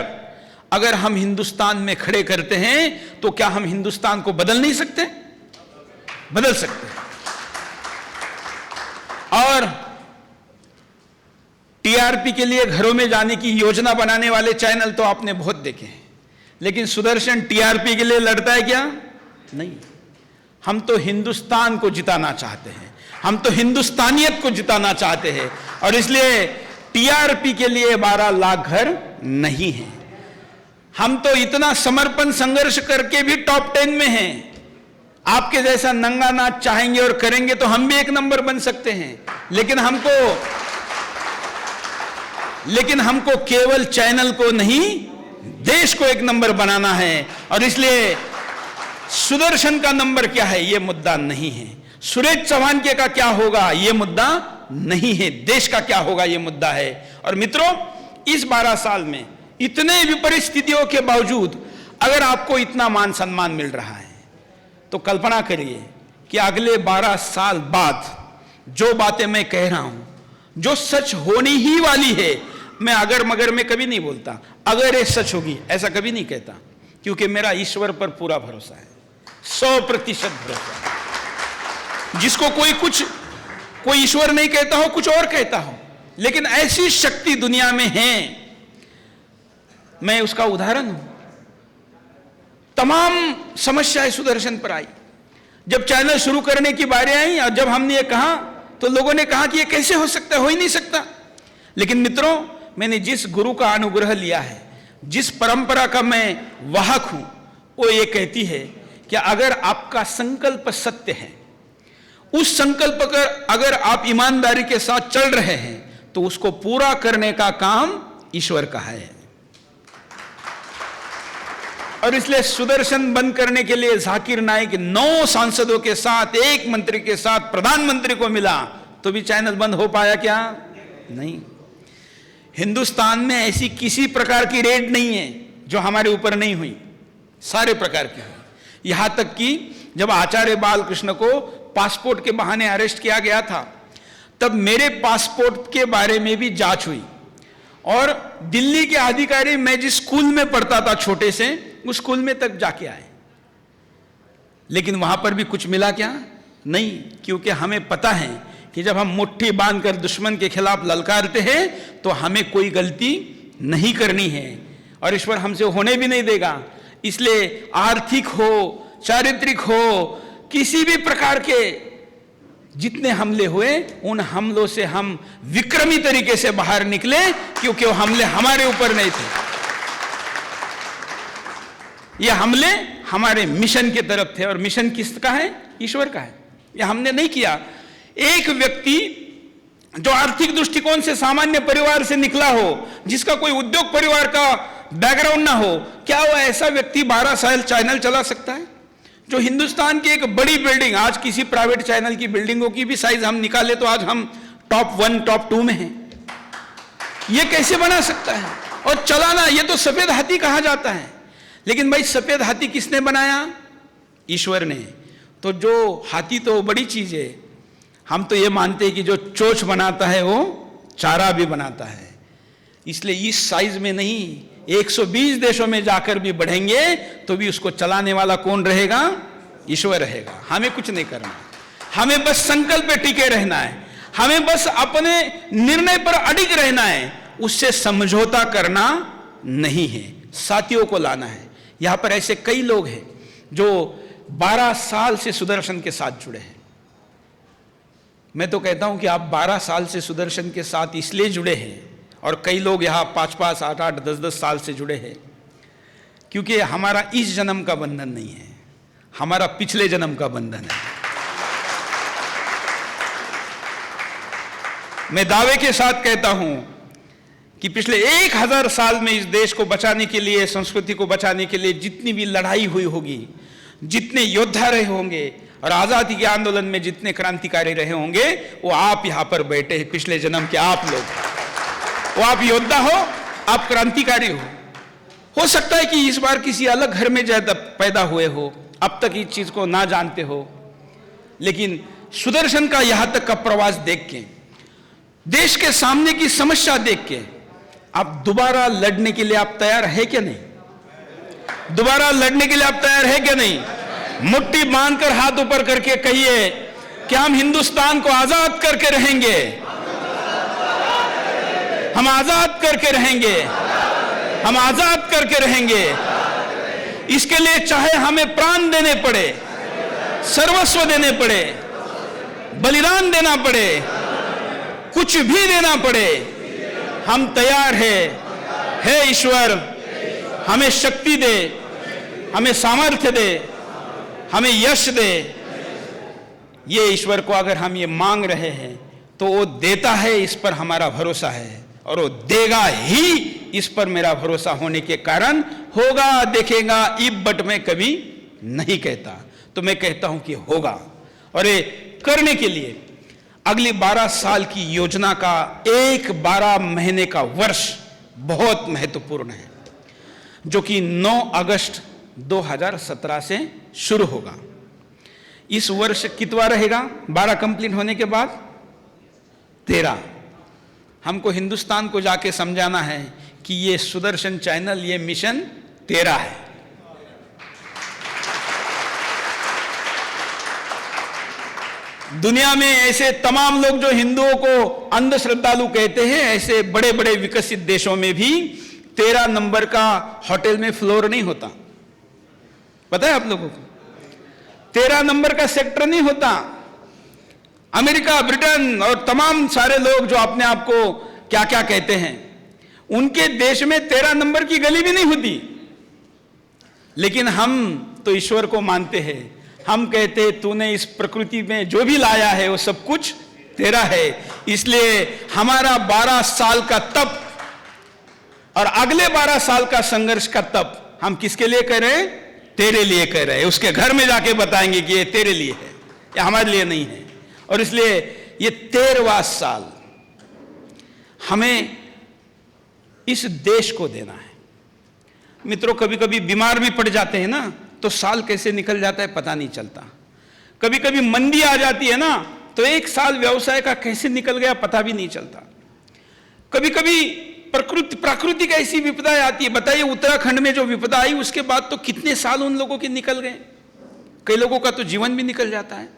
अगर हम हिंदुस्तान में खड़े करते हैं तो क्या हम हिंदुस्तान को बदल नहीं सकते? बदल सकते हैं। और टीआरपी के लिए घरों में जाने की योजना बनाने वाले चैनल तो आपने बहुत देखे हैं, लेकिन सुदर्शन टीआरपी के लिए लड़ता है क्या? नहीं। हम तो हिंदुस्तान को जिताना चाहते हैं, हम तो हिंदुस्तानियत को जिताना चाहते हैं। और इसलिए टीआरपी के लिए 12 लाख घर नहीं है। हम तो इतना समर्पण संघर्ष करके भी टॉप 10 में हैं। आपके जैसा नंगा नाच चाहेंगे और करेंगे तो हम भी 1 नंबर बन सकते हैं, लेकिन हमको केवल चैनल को नहीं, देश को 1 नंबर बनाना है। और इसलिए सुदर्शन का नंबर क्या है, यह मुद्दा नहीं है। सुरेश चौहान के का क्या होगा, यह मुद्दा नहीं है। देश का क्या होगा, यह मुद्दा है। और मित्रों, इस 12 साल में इतने विपरीत स्थितियों के बावजूद अगर आपको इतना मान सम्मान मिल रहा है तो कल्पना करिए कि अगले 12 साल बाद जो बातें मैं कह रहा हूं, जो सच होनी ही वाली है, मैं अगर मगर में कभी नहीं बोलता, अगर ये सच होगी ऐसा कभी नहीं कहता, क्योंकि मेरा ईश्वर पर पूरा भरोसा है, 100% भरोसा। जिसको कोई ईश्वर नहीं कहता हो, कुछ और कहता हो, लेकिन ऐसी शक्ति दुनिया में है, मैं उसका उदाहरण हूं। तमाम समस्याएं सुदर्शन पर आई। जब चैनल शुरू करने की बारी आई और जब हमने ये कहा तो लोगों ने कहा कि ये कैसे हो सकता है, हो ही नहीं सकता। लेकिन मित्रों, मैंने जिस गुरु का अनुग्रह लिया है, जिस परंपरा का मैं वाहक हूं, वो ये कहती है कि अगर आपका संकल्प सत्य है, उस संकल्प पर अगर आप ईमानदारी के साथ चल रहे हैं तो उसको पूरा करने का काम ईश्वर का है। और इसलिए सुदर्शन बंद करने के लिए जाकिर नाइक 9 सांसदों के साथ, 1 मंत्री के साथ प्रधानमंत्री को मिला तो भी चैनल बंद हो पाया क्या? नहीं। हिंदुस्तान में ऐसी किसी प्रकार की रेड नहीं है जो हमारे ऊपर नहीं हुई, सारे प्रकार की हुई। यहां तक कि जब आचार्य बालकृष्ण को पासपोर्ट के बहाने अरेस्ट किया गया था, तब मेरे पासपोर्ट के बारे में भी जांच हुई। और दिल्ली के अधिकारी, मैं जिस स्कूल में पढ़ता था छोटे से, उस स्कूल में तक जाके आए, लेकिन वहां पर भी कुछ मिला क्या? नहीं। क्योंकि हमें पता है कि जब हम मुट्ठी बांधकर दुश्मन के खिलाफ ललकारते हैं तो हमें कोई गलती नहीं करनी है और ईश्वर हमसे होने भी नहीं देगा। इसलिए आर्थिक हो, चारित्रिक हो, किसी भी प्रकार के जितने हमले हुए, उन हमलों से हम विक्रमी तरीके से बाहर निकले, क्योंकि वो हमले हमारे ऊपर नहीं थे। ये हमले हमारे मिशन की तरफ थे, और मिशन किसका है? ईश्वर का है। ये हमने नहीं किया। एक व्यक्ति जो आर्थिक दृष्टिकोण से सामान्य परिवार से निकला हो, जिसका कोई उद्योग परिवार का बैकग्राउंड ना हो, क्या वो ऐसा व्यक्ति 12 साल चैनल चला सकता है? जो हिंदुस्तान की एक बड़ी बिल्डिंग, आज किसी प्राइवेट चैनल की बिल्डिंगों की भी साइज हम निकाले तो आज हम टॉप 1 टॉप 2 में हैं। ये कैसे बना सकता है? और चलाना, ये तो सफेद हाथी कहा जाता है। लेकिन भाई सफेद हाथी किसने बनाया? ईश्वर ने। तो जो हाथी तो बड़ी चीज है, हम तो ये मानते हैं कि जो चोंच बनाता है वो चारा भी बनाता है। इसलिए इस साइज में नहीं, 120 देशों में जाकर भी बढ़ेंगे तो भी उसको चलाने वाला कौन रहेगा? ईश्वर रहेगा। हमें कुछ नहीं करना, हमें बस संकल्प पे टिके रहना है, हमें बस अपने निर्णय पर अडिग रहना है, उससे समझौता करना नहीं है, साथियों को लाना है। यहां पर ऐसे कई लोग हैं जो 12 साल से सुदर्शन के साथ जुड़े हैं। मैं तो कहता हूं कि आप 12 साल से सुदर्शन के साथ इसलिए जुड़े हैं, और कई लोग यहाँ 5-5, 8-8, 10-10 साल से जुड़े हैं, क्योंकि हमारा इस जन्म का बंधन नहीं है, हमारा पिछले जन्म का बंधन है। मैं दावे के साथ कहता हूं कि पिछले 1000 साल में इस देश को बचाने के लिए, संस्कृति को बचाने के लिए जितनी भी लड़ाई हुई होगी, जितने योद्धा रहे होंगे, और आजादी के आंदोलन में जितने क्रांतिकारी रहे होंगे, वो आप यहां पर बैठे हैं, पिछले जन्म के आप लोग। वो आप योद्धा हो, आप क्रांतिकारी हो सकता है कि इस बार किसी अलग घर में ज्यादा पैदा हुए हो, अब तक इस चीज को ना जानते हो, लेकिन सुदर्शन का यहां तक का प्रवास देख के, देश के सामने की समस्या देख के, आप दोबारा लड़ने के लिए आप तैयार है क्या नहीं? दोबारा लड़ने के लिए आप तैयार है क्या नहीं? मुट्ठी बांधकर हाथ ऊपर करके कहिए कि हम हिंदुस्तान को आजाद करके रहेंगे, हम आजाद करके रहेंगे, हम आजाद करके रहेंगे। इसके लिए चाहे हमें प्राण देने पड़े, सर्वस्व देने पड़े, बलिदान देना पड़े, कुछ भी देना पड़े, हम तैयार है ईश्वर हमें शक्ति दे, हमें सामर्थ्य दे, हमें यश दे। ये ईश्वर को अगर हम ये मांग रहे हैं तो वो देता है, इस पर हमारा भरोसा है, और वो देगा ही, इस पर मेरा भरोसा होने के कारण होगा, देखेगा, इब बट मैं कभी नहीं कहता, तो मैं कहता हूं कि होगा। और ये करने के लिए अगली 12 साल की योजना का एक 12 महीने का वर्ष बहुत महत्वपूर्ण है, जो कि 9 अगस्त 2017 से शुरू होगा। इस वर्ष कितवा रहेगा? 12 कंप्लीट होने के बाद 13। हमको हिंदुस्तान को जाके समझाना है कि ये सुदर्शन चैनल, ये मिशन 13 है। दुनिया में ऐसे तमाम लोग जो हिंदुओं को अंधश्रद्धालु कहते हैं, ऐसे बड़े बड़े विकसित देशों में भी 13 नंबर का होटल में फ्लोर नहीं होता। पता है आप लोगों को? 13 नंबर का सेक्टर नहीं होता। अमेरिका, ब्रिटेन और तमाम सारे लोग जो अपने आप को क्या क्या कहते हैं, उनके देश में 13 नंबर की गली भी नहीं होती। लेकिन हम तो ईश्वर को मानते हैं। हम कहते हैं तूने इस प्रकृति में जो भी लाया है वो सब कुछ तेरा है। इसलिए हमारा 12 साल का तप और अगले 12 साल का संघर्ष का तप हम किसके लिए कर रहे हैं? तेरे लिए कर रहे हैं। उसके घर में जाके बताएंगे कि ये तेरे लिए है, ये हमारे लिए नहीं है। और इसलिए ये 13वां साल हमें इस देश को देना है। मित्रों, कभी कभी बीमार भी पड़ जाते हैं ना, तो साल कैसे निकल जाता है पता नहीं चलता। कभी कभी मंदी आ जाती है ना, तो एक साल व्यवसाय का कैसे निकल गया पता भी नहीं चलता। कभी कभी प्राकृतिक ऐसी विपदाएं आती है। बताइए, उत्तराखंड में जो विपदा आई उसके बाद तो कितने साल उन लोगों के निकल गए, कई लोगों का तो जीवन भी निकल जाता है।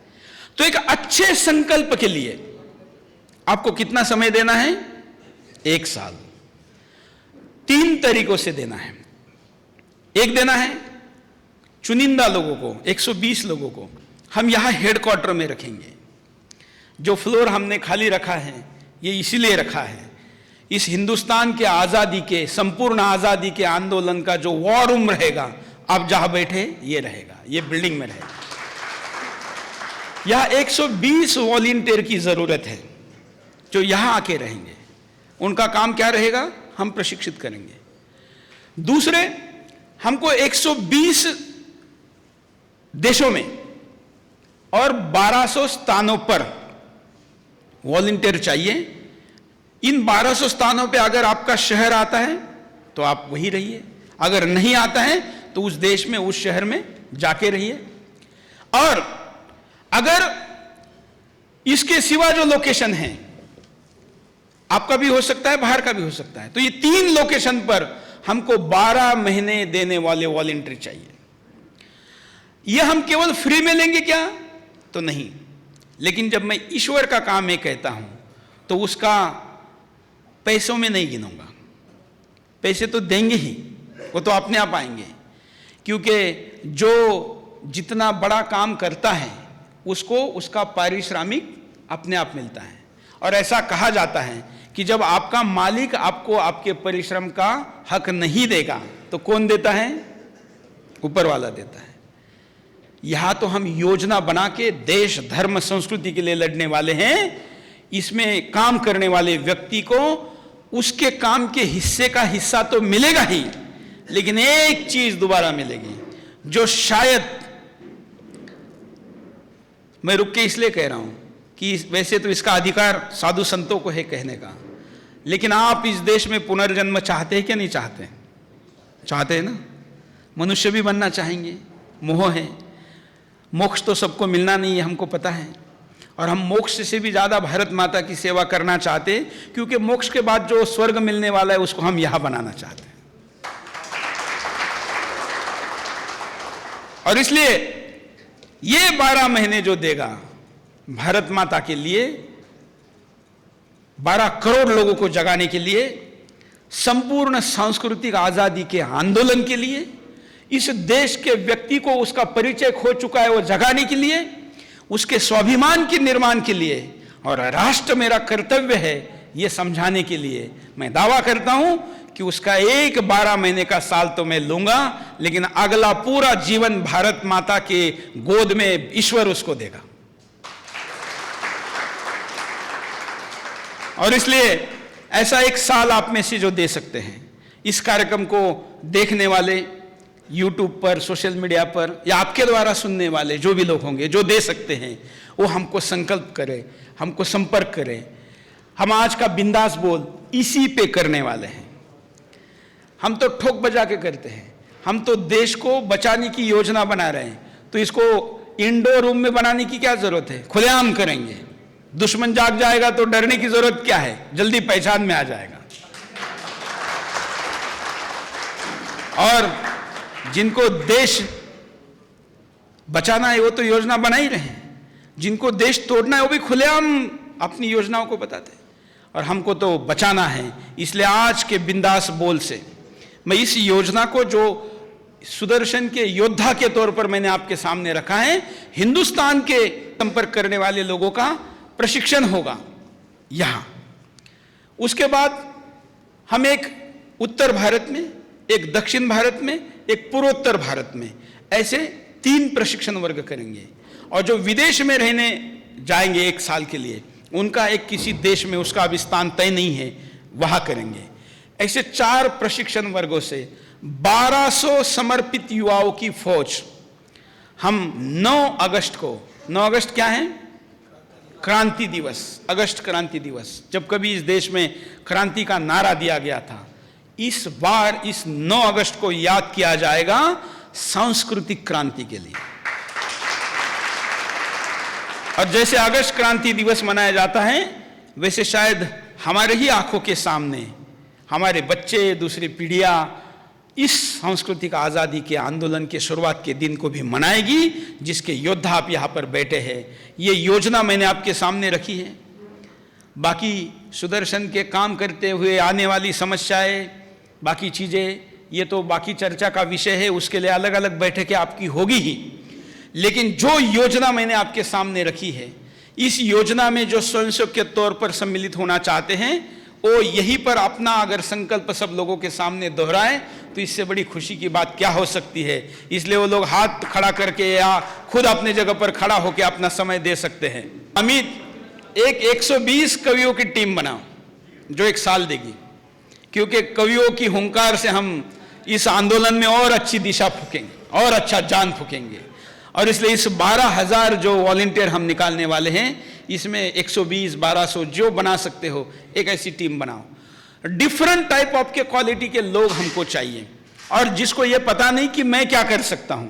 तो एक अच्छे संकल्प के लिए आपको कितना समय देना है? 1 साल। 3 तरीकों से देना है। एक देना है चुनिंदा लोगों को, 120 लोगों को हम यहां हेडक्वार्टर में रखेंगे। जो फ्लोर हमने खाली रखा है ये इसीलिए रखा है, इस हिंदुस्तान के आजादी के, संपूर्ण आजादी के आंदोलन का जो वॉर रूम रहेगा, आप जहां बैठे ये रहेगा, ये बिल्डिंग में रहेगा। यहां 120 वॉलंटियर की जरूरत है जो यहां आके रहेंगे। उनका काम क्या रहेगा, हम प्रशिक्षित करेंगे। दूसरे, हमको 120 देशों में और 1200 स्थानों पर वॉलंटियर चाहिए। इन 1200 स्थानों पे अगर आपका शहर आता है तो आप वहीं रहिए, अगर नहीं आता है तो उस देश में, उस शहर में जाके रहिए। और अगर इसके सिवा जो लोकेशन है, आपका भी हो सकता है, बाहर का भी हो सकता है, तो ये 3 लोकेशन पर हमको 12 महीने देने वाले वॉलंटियर चाहिए। ये हम केवल फ्री में लेंगे क्या, तो नहीं, लेकिन जब मैं ईश्वर का काम में कहता हूं तो उसका पैसों में नहीं गिनूंगा। पैसे तो देंगे ही, वो तो अपने आप आएंगे, क्योंकि जो जितना बड़ा काम करता है उसको उसका पारिश्रमिक अपने आप मिलता है। और ऐसा कहा जाता है कि जब आपका मालिक आपको आपके परिश्रम का हक नहीं देगा तो कौन देता है, ऊपर वाला देता है। यहां तो हम योजना बना के देश, धर्म, संस्कृति के लिए लड़ने वाले हैं। इसमें काम करने वाले व्यक्ति को उसके काम के हिस्से का हिस्सा तो मिलेगा ही, लेकिन एक चीज दोबारा मिलेगी जो शायद, मैं रुक के इसलिए कह रहा हूं कि वैसे तो इसका अधिकार साधु संतों को है कहने का, लेकिन आप इस देश में पुनर्जन्म चाहते हैं क्या, नहीं चाहते? चाहते हैं ना? मनुष्य भी बनना चाहेंगे, मोह है। मोक्ष तो सबको मिलना नहीं है, हमको पता है। और हम मोक्ष से भी ज्यादा भारत माता की सेवा करना चाहते हैं, क्योंकि मोक्ष के बाद जो स्वर्ग मिलने वाला है उसको हम यहां बनाना चाहते हैं। और इसलिए ये 12 महीने जो देगा भारत माता के लिए, 12 करोड़ लोगों को जगाने के लिए, संपूर्ण सांस्कृतिक आजादी के आंदोलन के लिए, इस देश के व्यक्ति को उसका परिचय खो चुका है वो जगाने के लिए, उसके स्वाभिमान के निर्माण के लिए, और राष्ट्र मेरा कर्तव्य है ये समझाने के लिए मैं दावा करता हूं कि उसका एक 12 महीने का साल तो मैं लूंगा, लेकिन अगला पूरा जीवन भारत माता के गोद में ईश्वर उसको देगा। और इसलिए ऐसा एक साल आप में से जो दे सकते हैं, इस कार्यक्रम को देखने वाले YouTube पर, सोशल मीडिया पर, या आपके द्वारा सुनने वाले जो भी लोग होंगे जो दे सकते हैं, वो हमको संकल्प करें, हमको संपर्क करें। हम आज का बिंदास बोल इसी पे करने वाले हैं। हम तो ठोक बजा के करते हैं, हम तो देश को बचाने की योजना बना रहे हैं, तो इसको इंडोर रूम में बनाने की क्या जरूरत है, खुलेआम करेंगे। दुश्मन जाग जाएगा तो डरने की जरूरत क्या है, जल्दी पहचान में आ जाएगा। और जिनको देश बचाना है वो तो योजना बना ही रहे हैं, जिनको देश तोड़ना है वो भी खुलेआम अपनी योजनाओं को बताते हैं। और हमको तो बचाना है, इसलिए आज के बिंदास बोल से मैं इस योजना को, जो सुदर्शन के योद्धा के तौर पर मैंने आपके सामने रखा है, हिंदुस्तान के संपर्क करने वाले लोगों का प्रशिक्षण होगा यहां। उसके बाद हम एक उत्तर भारत में, एक दक्षिण भारत में, एक पूर्वोत्तर भारत में, ऐसे 3 प्रशिक्षण वर्ग करेंगे। और जो विदेश में रहने जाएंगे 1 साल के लिए, उनका एक किसी देश में, उसका अभी स्थान तय नहीं है, वहां करेंगे। ऐसे 4 प्रशिक्षण वर्गों से 1200 समर्पित युवाओं की फौज हम 9 अगस्त को, 9 अगस्त क्या है, क्रांति दिवस, अगस्त क्रांति दिवस, जब कभी इस देश में क्रांति का नारा दिया गया था, इस बार इस 9 अगस्त को याद किया जाएगा सांस्कृतिक क्रांति के लिए। और जैसे अगस्त क्रांति दिवस मनाया जाता है, वैसे शायद हमारे ही आंखों के सामने हमारे बच्चे, दूसरी पीढ़ियां इस सांस्कृतिक आजादी के आंदोलन के शुरुआत के दिन को भी मनाएगी, जिसके योद्धा आप यहां पर बैठे हैं। ये योजना मैंने आपके सामने रखी है। बाकी सुदर्शन के काम करते हुए आने वाली समस्याएं, बाकी चीज़ें ये तो बाकी चर्चा का विषय है, उसके लिए अलग अलग बैठकें आपकी होगी ही। लेकिन जो योजना मैंने आपके सामने रखी है, इस योजना में जो स्वयंसेवक के तौर पर सम्मिलित होना चाहते हैं वो यहीं पर अपना अगर संकल्प सब लोगों के सामने दोहराएं तो इससे बड़ी खुशी की बात क्या हो सकती है। इसलिए वो लोग हाथ खड़ा करके या खुद अपने जगह पर खड़ा होकर अपना समय दे सकते हैं। अमित, एक 120 कवियों की टीम बनाओ जो एक साल देगी, क्योंकि कवियों की हुंकार से हम इस आंदोलन में और अच्छी दिशा फूकेंगे और अच्छा जान फूकेंगे। और इसलिए इस 12,000 जो वॉलंटियर हम निकालने वाले हैं, इसमें 120, 1200 जो बना सकते हो एक ऐसी टीम बनाओ। डिफरेंट टाइप ऑफ के क्वालिटी के लोग हमको चाहिए, और जिसको ये पता नहीं कि मैं क्या कर सकता हूं,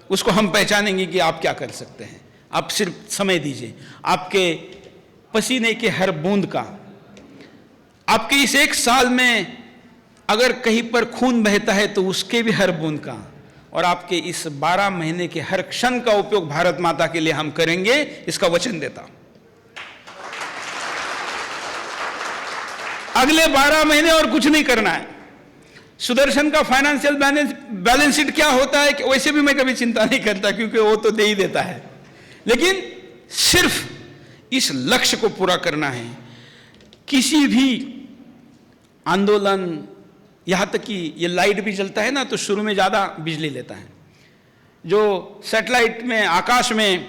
उसको हम पहचानेंगे कि आप क्या कर सकते हैं। आप सिर्फ समय दीजिए, आपके पसीने के हर बूंद का, आपके इस एक साल में अगर कहीं पर खून बहता है तो उसके भी हर बूंद का, और आपके इस 12 महीने के हर क्षण का उपयोग भारत माता के लिए हम करेंगे, इसका वचन देता हूं। अगले 12 महीने और कुछ नहीं करना है। सुदर्शन का फाइनेंशियल बैलेंस शीट क्या होता है, वैसे भी मैं कभी चिंता नहीं करता, क्योंकि वो तो दे ही देता है। लेकिन सिर्फ इस लक्ष्य को पूरा करना है। किसी भी आंदोलन, यहां तक कि ये लाइट भी जलता है ना, तो शुरू में ज्यादा बिजली लेता है। जो सैटेलाइट में आकाश में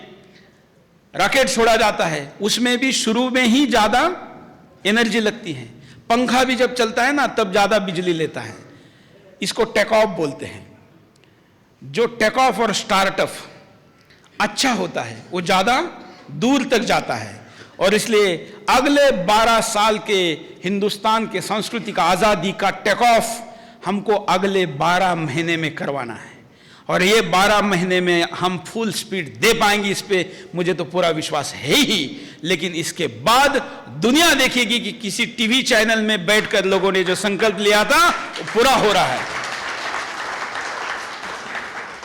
रॉकेट छोड़ा जाता है, उसमें भी शुरू में ही ज्यादा एनर्जी लगती है। पंखा भी जब चलता है ना, तब ज्यादा बिजली लेता है। इसको टेक ऑफ बोलते हैं। जो टेक ऑफ और स्टार्टअप अच्छा होता है वो ज्यादा दूर तक जाता है। और इसलिए अगले 12 साल के हिंदुस्तान के सांस्कृतिक आजादी का टेक ऑफ हमको अगले 12 महीने में करवाना है, और ये 12 महीने में हम फुल स्पीड दे पाएंगे, इस पे मुझे तो पूरा विश्वास है ही। लेकिन इसके बाद दुनिया देखेगी कि किसी टीवी चैनल में बैठकर लोगों ने जो संकल्प लिया था वो पूरा हो रहा है।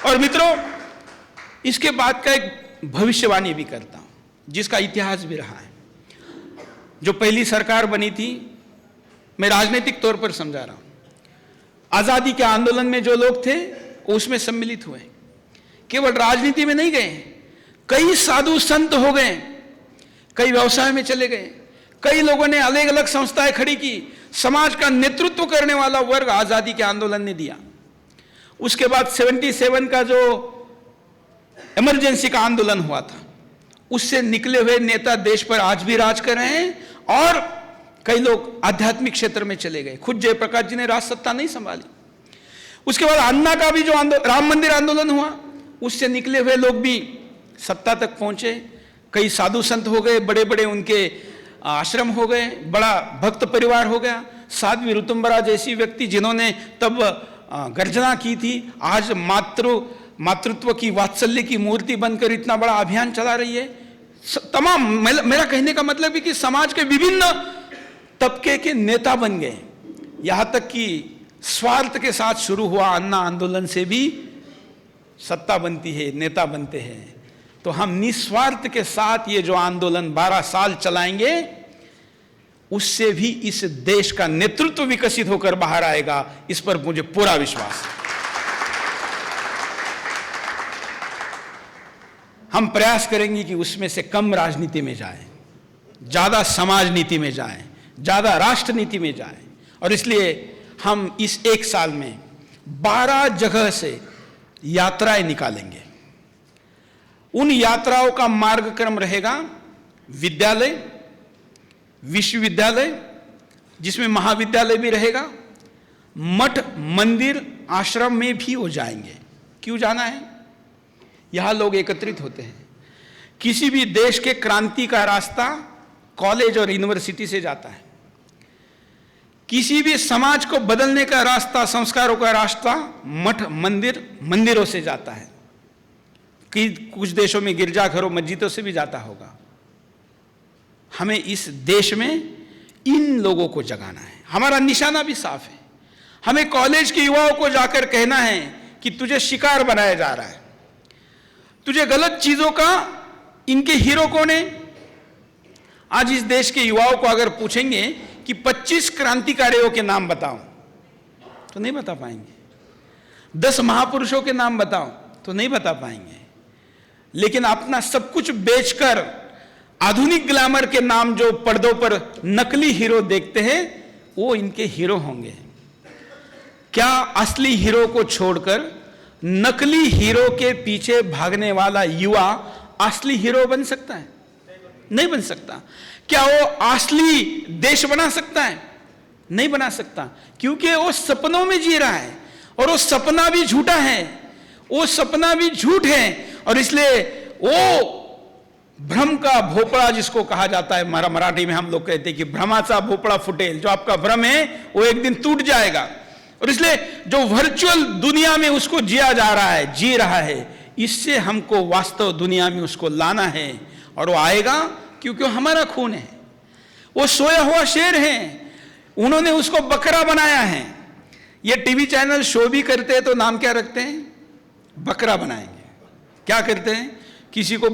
और मित्रों, इसके बाद का एक भविष्यवाणी भी करता हूं, जिसका इतिहास भी रहा है। जो पहली सरकार बनी थी, मैं राजनीतिक तौर पर समझा रहा हूं। आजादी के आंदोलन में जो लोग थे उसमें सम्मिलित हुए, केवल राजनीति में नहीं गए, कई साधु संत हो गए, कई व्यवसाय में चले गए, कई लोगों ने अलग अलग संस्थाएं खड़ी की। समाज का नेतृत्व करने वाला वर्ग आजादी के आंदोलन ने दिया। उसके बाद 77 का जो इमरजेंसी का आंदोलन हुआ था, उससे निकले हुए नेता देश पर आज भी राज कर रहे हैं, और कई लोग आध्यात्मिक क्षेत्र में चले गए। खुद जयप्रकाश जी ने राज सत्ता नहीं संभाली। उसके बाद अन्ना का भी जो राम मंदिर आंदोलन हुआ, उससे निकले हुए लोग भी सत्ता तक पहुंचे। कई साधु संत हो गए, बड़े बड़े उनके आश्रम हो गए, बड़ा भक्त परिवार हो गया। साध्वी ऋतुम्बरा जैसी व्यक्ति जिन्होंने तब गर्जना की थी, आज मातृत्व की वात्सल्य की मूर्ति बनकर इतना बड़ा अभियान चला रही है। तमाम, मेरा कहने का मतलब है कि समाज के विभिन्न तबके के नेता बन गए। यहां तक कि स्वार्थ के साथ शुरू हुआ अन्ना आंदोलन से भी सत्ता बनती है, नेता बनते हैं। तो हम निस्वार्थ के साथ ये जो आंदोलन 12 साल चलाएंगे, उससे भी इस देश का नेतृत्व विकसित होकर बाहर आएगा, इस पर मुझे पूरा विश्वास है। हम प्रयास करेंगे कि उसमें से कम राजनीति में जाए, ज्यादा समाज नीति में जाए, ज्यादा राष्ट्र नीति में जाए। और इसलिए हम इस एक साल में 12 जगह से यात्राएं निकालेंगे। उन यात्राओं का मार्गक्रम रहेगा विद्यालय, विश्वविद्यालय, जिसमें महाविद्यालय भी रहेगा, मठ, मंदिर, आश्रम में भी हो जाएंगे। क्यों जाना है? यहां लोग एकत्रित होते हैं। किसी भी देश के क्रांति का रास्ता कॉलेज और यूनिवर्सिटी से जाता है। किसी भी समाज को बदलने का रास्ता, संस्कारों का रास्ता मठ, मंदिरों से जाता है। कि कुछ देशों में गिरजाघरों, मस्जिदों से भी जाता होगा। हमें इस देश में इन लोगों को जगाना है। हमारा निशाना भी साफ है। हमें कॉलेज के युवाओं को जाकर कहना है कि तुझे शिकार बनाया जा रहा है, तुझे गलत चीजों का, इनके हीरो कौन है? आज इस देश के युवाओं को अगर पूछेंगे कि 25 क्रांतिकारियों के नाम बताओ, तो नहीं बता पाएंगे। 10 महापुरुषों के नाम बताओ तो नहीं बता पाएंगे। लेकिन अपना सब कुछ बेचकर आधुनिक ग्लैमर के नाम जो पर्दों पर नकली हीरो देखते हैं वो इनके हीरो होंगे। क्या असली हीरो को छोड़कर नकली हीरो के पीछे भागने वाला युवा असली हीरो बन सकता है? नहीं बन सकता। क्या वो असली देश बना सकता है? नहीं बना सकता, क्योंकि वो सपनों में जी रहा है और वो सपना भी झूठा है, वो सपना भी झूठ है। और इसलिए वो भ्रम का भोपड़ा जिसको कहा जाता है, मराठी में हम लोग कहते हैं कि भ्रमाचा भोपड़ा फुटेल, जो आपका भ्रम है वो एक दिन टूट जाएगा। और इसलिए जो वर्चुअल दुनिया में उसको जिया जा रहा है, जी रहा है, इससे हमको वास्तव दुनिया में उसको लाना है। और वो आएगा क्योंकि हमारा खून है। वो सोया हुआ शेर है, उन्होंने उसको बकरा बनाया है। ये टीवी चैनल शो भी करते हैं तो नाम क्या रखते हैं? बकरा बनाएंगे। क्या करते हैं? किसी को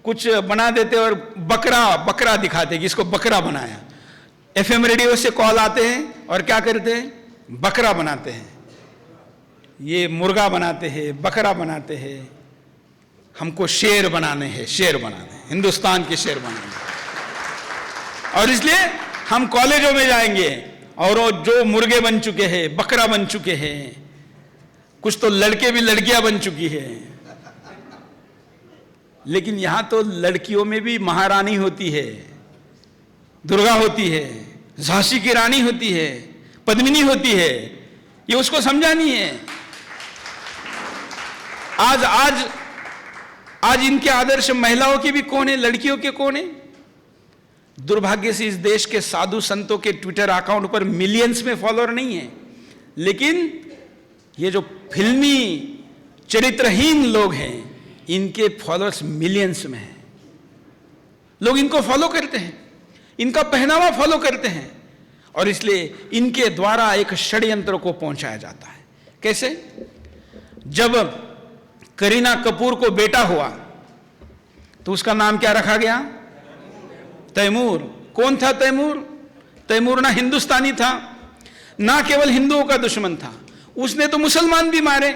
कुछ बना देते और बकरा दिखाते कि इसको बकरा बनाया। एफएम रेडियो से कॉल आते हैं और क्या करते हैं? बकरा बनाते हैं। ये मुर्गा बनाते हैं, बकरा बनाते हैं। हमको शेर बनाने हैं, शेर बनाने हैं, हिंदुस्तान के शेर बनाने हैं। और इसलिए हम कॉलेजों में जाएंगे और वो जो मुर्गे बन चुके हैं, बकरा बन चुके हैं, कुछ तो लड़के भी लड़कियां बन चुकी है। लेकिन यहां तो लड़कियों में भी महारानी होती है, दुर्गा होती है, झांसी की रानी होती है, पद्मिनी होती है। ये उसको समझा नहीं है। आज इनके आदर्श महिलाओं के भी कौन है, लड़कियों के कौन है? दुर्भाग्य से इस देश के साधु संतों के ट्विटर अकाउंट पर मिलियंस में फॉलोअर नहीं है, लेकिन ये जो फिल्मी चरित्रहीन लोग हैं इनके फॉलोअर्स मिलियंस में हैं। लोग इनको फॉलो करते हैं, इनका पहनावा फॉलो करते हैं, और इसलिए इनके द्वारा एक षड्यंत्र को पहुंचाया जाता है। कैसे? जब करीना कपूर को बेटा हुआ तो उसका नाम क्या रखा गया? तैमूर। कौन था तैमूर? तैमूर ना हिंदुस्तानी था, ना केवल हिंदुओं का दुश्मन था, उसने तो मुसलमान भी मारे।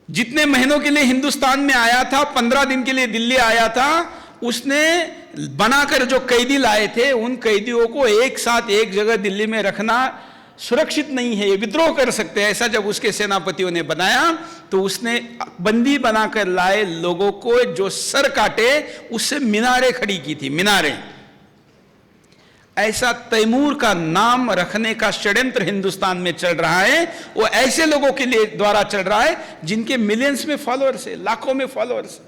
जितने महीनों के लिए हिंदुस्तान में आया था, 15 दिन के लिए दिल्ली आया था, उसने बनाकर जो कैदी लाए थे उन कैदियों को एक साथ एक जगह दिल्ली में रखना सुरक्षित नहीं है, ये विद्रोह कर सकते हैं। ऐसा जब उसके सेनापतियों ने बनाया तो उसने बंदी बनाकर लाए लोगों को जो सर काटे उससे मीनारें खड़ी की थी, मीनारें। ऐसा तैमूर का नाम रखने का षड्यंत्र हिंदुस्तान में चल रहा है। वो ऐसे लोगों के लिए द्वारा चल रहा है जिनके मिलियंस में फॉलोअर्स है, लाखों में फॉलोअर्स।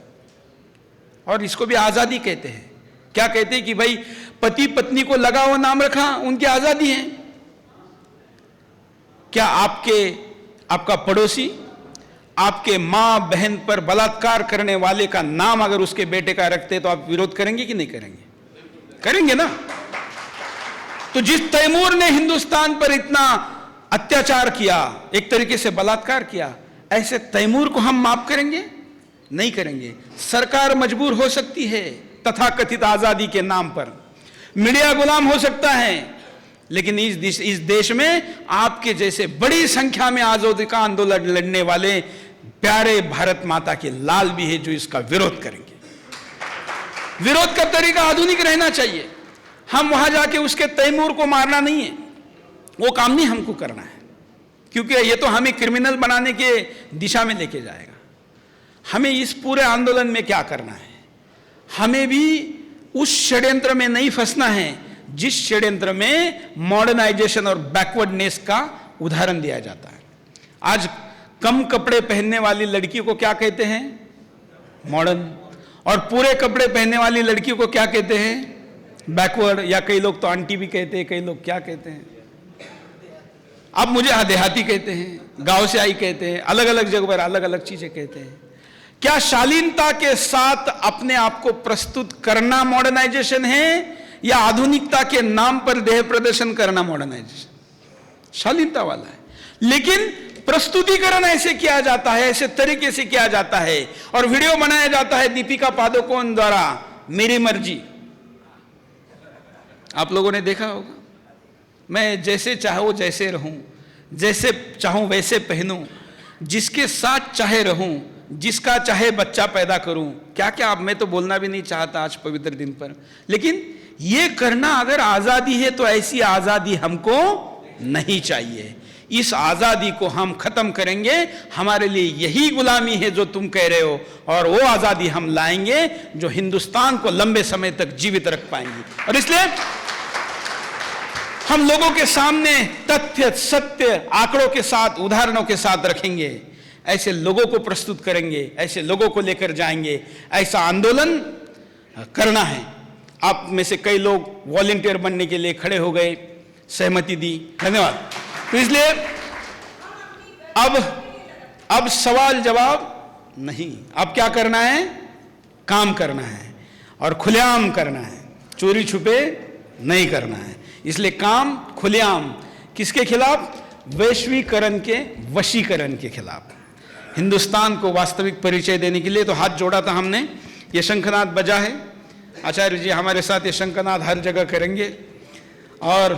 और इसको भी आजादी कहते हैं। क्या कहते हैं कि भाई पति पत्नी को लगा हुआ नाम रखा, उनकी आजादी है। क्या आपका पड़ोसी आपके मां बहन पर बलात्कार करने वाले का नाम अगर उसके बेटे का रखते तो आप विरोध करेंगे कि नहीं करेंगे? करेंगे ना। तो जिस तैमूर ने हिंदुस्तान पर इतना अत्याचार किया, एक तरीके से बलात्कार किया, ऐसे तैमूर को हम माफ करेंगे? नहीं करेंगे। सरकार मजबूर हो सकती है तथाकथित आजादी के नाम पर, मीडिया गुलाम हो सकता है, लेकिन इस देश में आपके जैसे बड़ी संख्या में आजादी का आंदोलन लड़ने वाले प्यारे भारत माता के लाल भी है जो इसका विरोध करेंगे। विरोध का तरीका आधुनिक रहना चाहिए। हम वहां जाके उसके तैमूर को मारना नहीं है, वो काम नहीं हमको करना है, क्योंकि ये तो हमें क्रिमिनल बनाने के दिशा में लेके जाएगा। हमें इस पूरे आंदोलन में क्या करना है? हमें भी उस षड्यंत्र में नहीं फंसना है जिस षड्यंत्र में मॉडर्नाइजेशन और बैकवर्डनेस का उदाहरण दिया जाता है। आज कम कपड़े पहनने वाली लड़की को क्या कहते हैं? मॉडर्न। और पूरे कपड़े पहनने वाली लड़की को क्या कहते हैं? बैकवर्ड। या कई लोग तो आंटी भी कहते हैं, कई लोग क्या कहते हैं, अब मुझे देहाती कहते हैं, गांव से आई कहते हैं, अलग अलग जगह पर अलग अलग चीजें कहते हैं। क्या शालीनता के साथ अपने आप को प्रस्तुत करना मॉडर्नाइजेशन है, या आधुनिकता के नाम पर देह प्रदर्शन करना मॉडर्नाइजेशन? शालीनता वाला है, लेकिन प्रस्तुतिकरण ऐसे किया जाता है, ऐसे तरीके से किया जाता है, और वीडियो बनाया जाता है दीपिका पादुकोण द्वारा, मेरी मर्जी। आप लोगों ने देखा होगा, मैं जैसे चाहूं जैसे रहूं, जैसे चाहूं वैसे पहनूं, जिसके साथ चाहे रहूं, जिसका चाहे बच्चा पैदा करूं, क्या क्या। अब मैं तो बोलना भी नहीं चाहता आज पवित्र दिन पर, लेकिन ये करना अगर आजादी है तो ऐसी आजादी हमको नहीं चाहिए। इस आजादी को हम खत्म करेंगे, हमारे लिए यही गुलामी है जो तुम कह रहे हो, और वो आजादी हम लाएंगे जो हिंदुस्तान को लंबे समय तक जीवित रख पाएंगी। और इसलिए हम लोगों के सामने तथ्य, सत्य, आंकड़ों के साथ, उदाहरणों के साथ रखेंगे, ऐसे लोगों को प्रस्तुत करेंगे, ऐसे लोगों को लेकर जाएंगे। ऐसा आंदोलन करना है। आप में से कई लोग वॉलंटियर बनने के लिए खड़े हो गए, सहमति दी, धन्यवाद। तो इसलिए अब सवाल जवाब नहीं, अब क्या करना है, काम करना है और खुलेआम करना है, चोरी छुपे नहीं करना है। इसलिए काम खुलेआम, किसके खिलाफ, वैश्वीकरण के वशीकरण के खिलाफ, हिंदुस्तान को वास्तविक परिचय देने के लिए। तो हाथ जोड़ा था हमने, ये शंखनाद बजा है, आचार्य जी हमारे साथ ये शंखनाद हर जगह करेंगे, और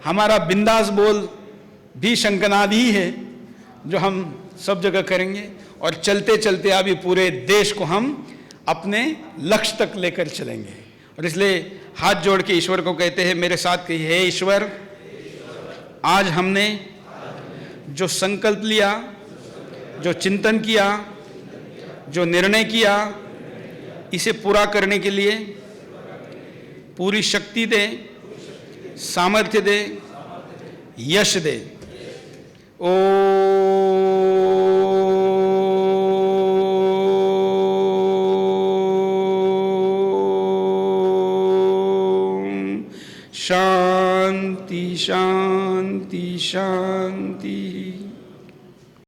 हमारा बिंदास बोल भी शंखनाद ही है जो हम सब जगह करेंगे। और चलते चलते अभी पूरे देश को हम अपने लक्ष्य तक लेकर चलेंगे। और इसलिए हाथ जोड़ के ईश्वर को कहते हैं, मेरे साथ कहिए, हे ईश्वर, आज हमने जो संकल्प लिया, जो चिंतन किया, जो निर्णय किया, इसे पूरा करने के लिए पूरी शक्ति दे, सामर्थ्य दे, यश दे। ओम शांति शांति शांति।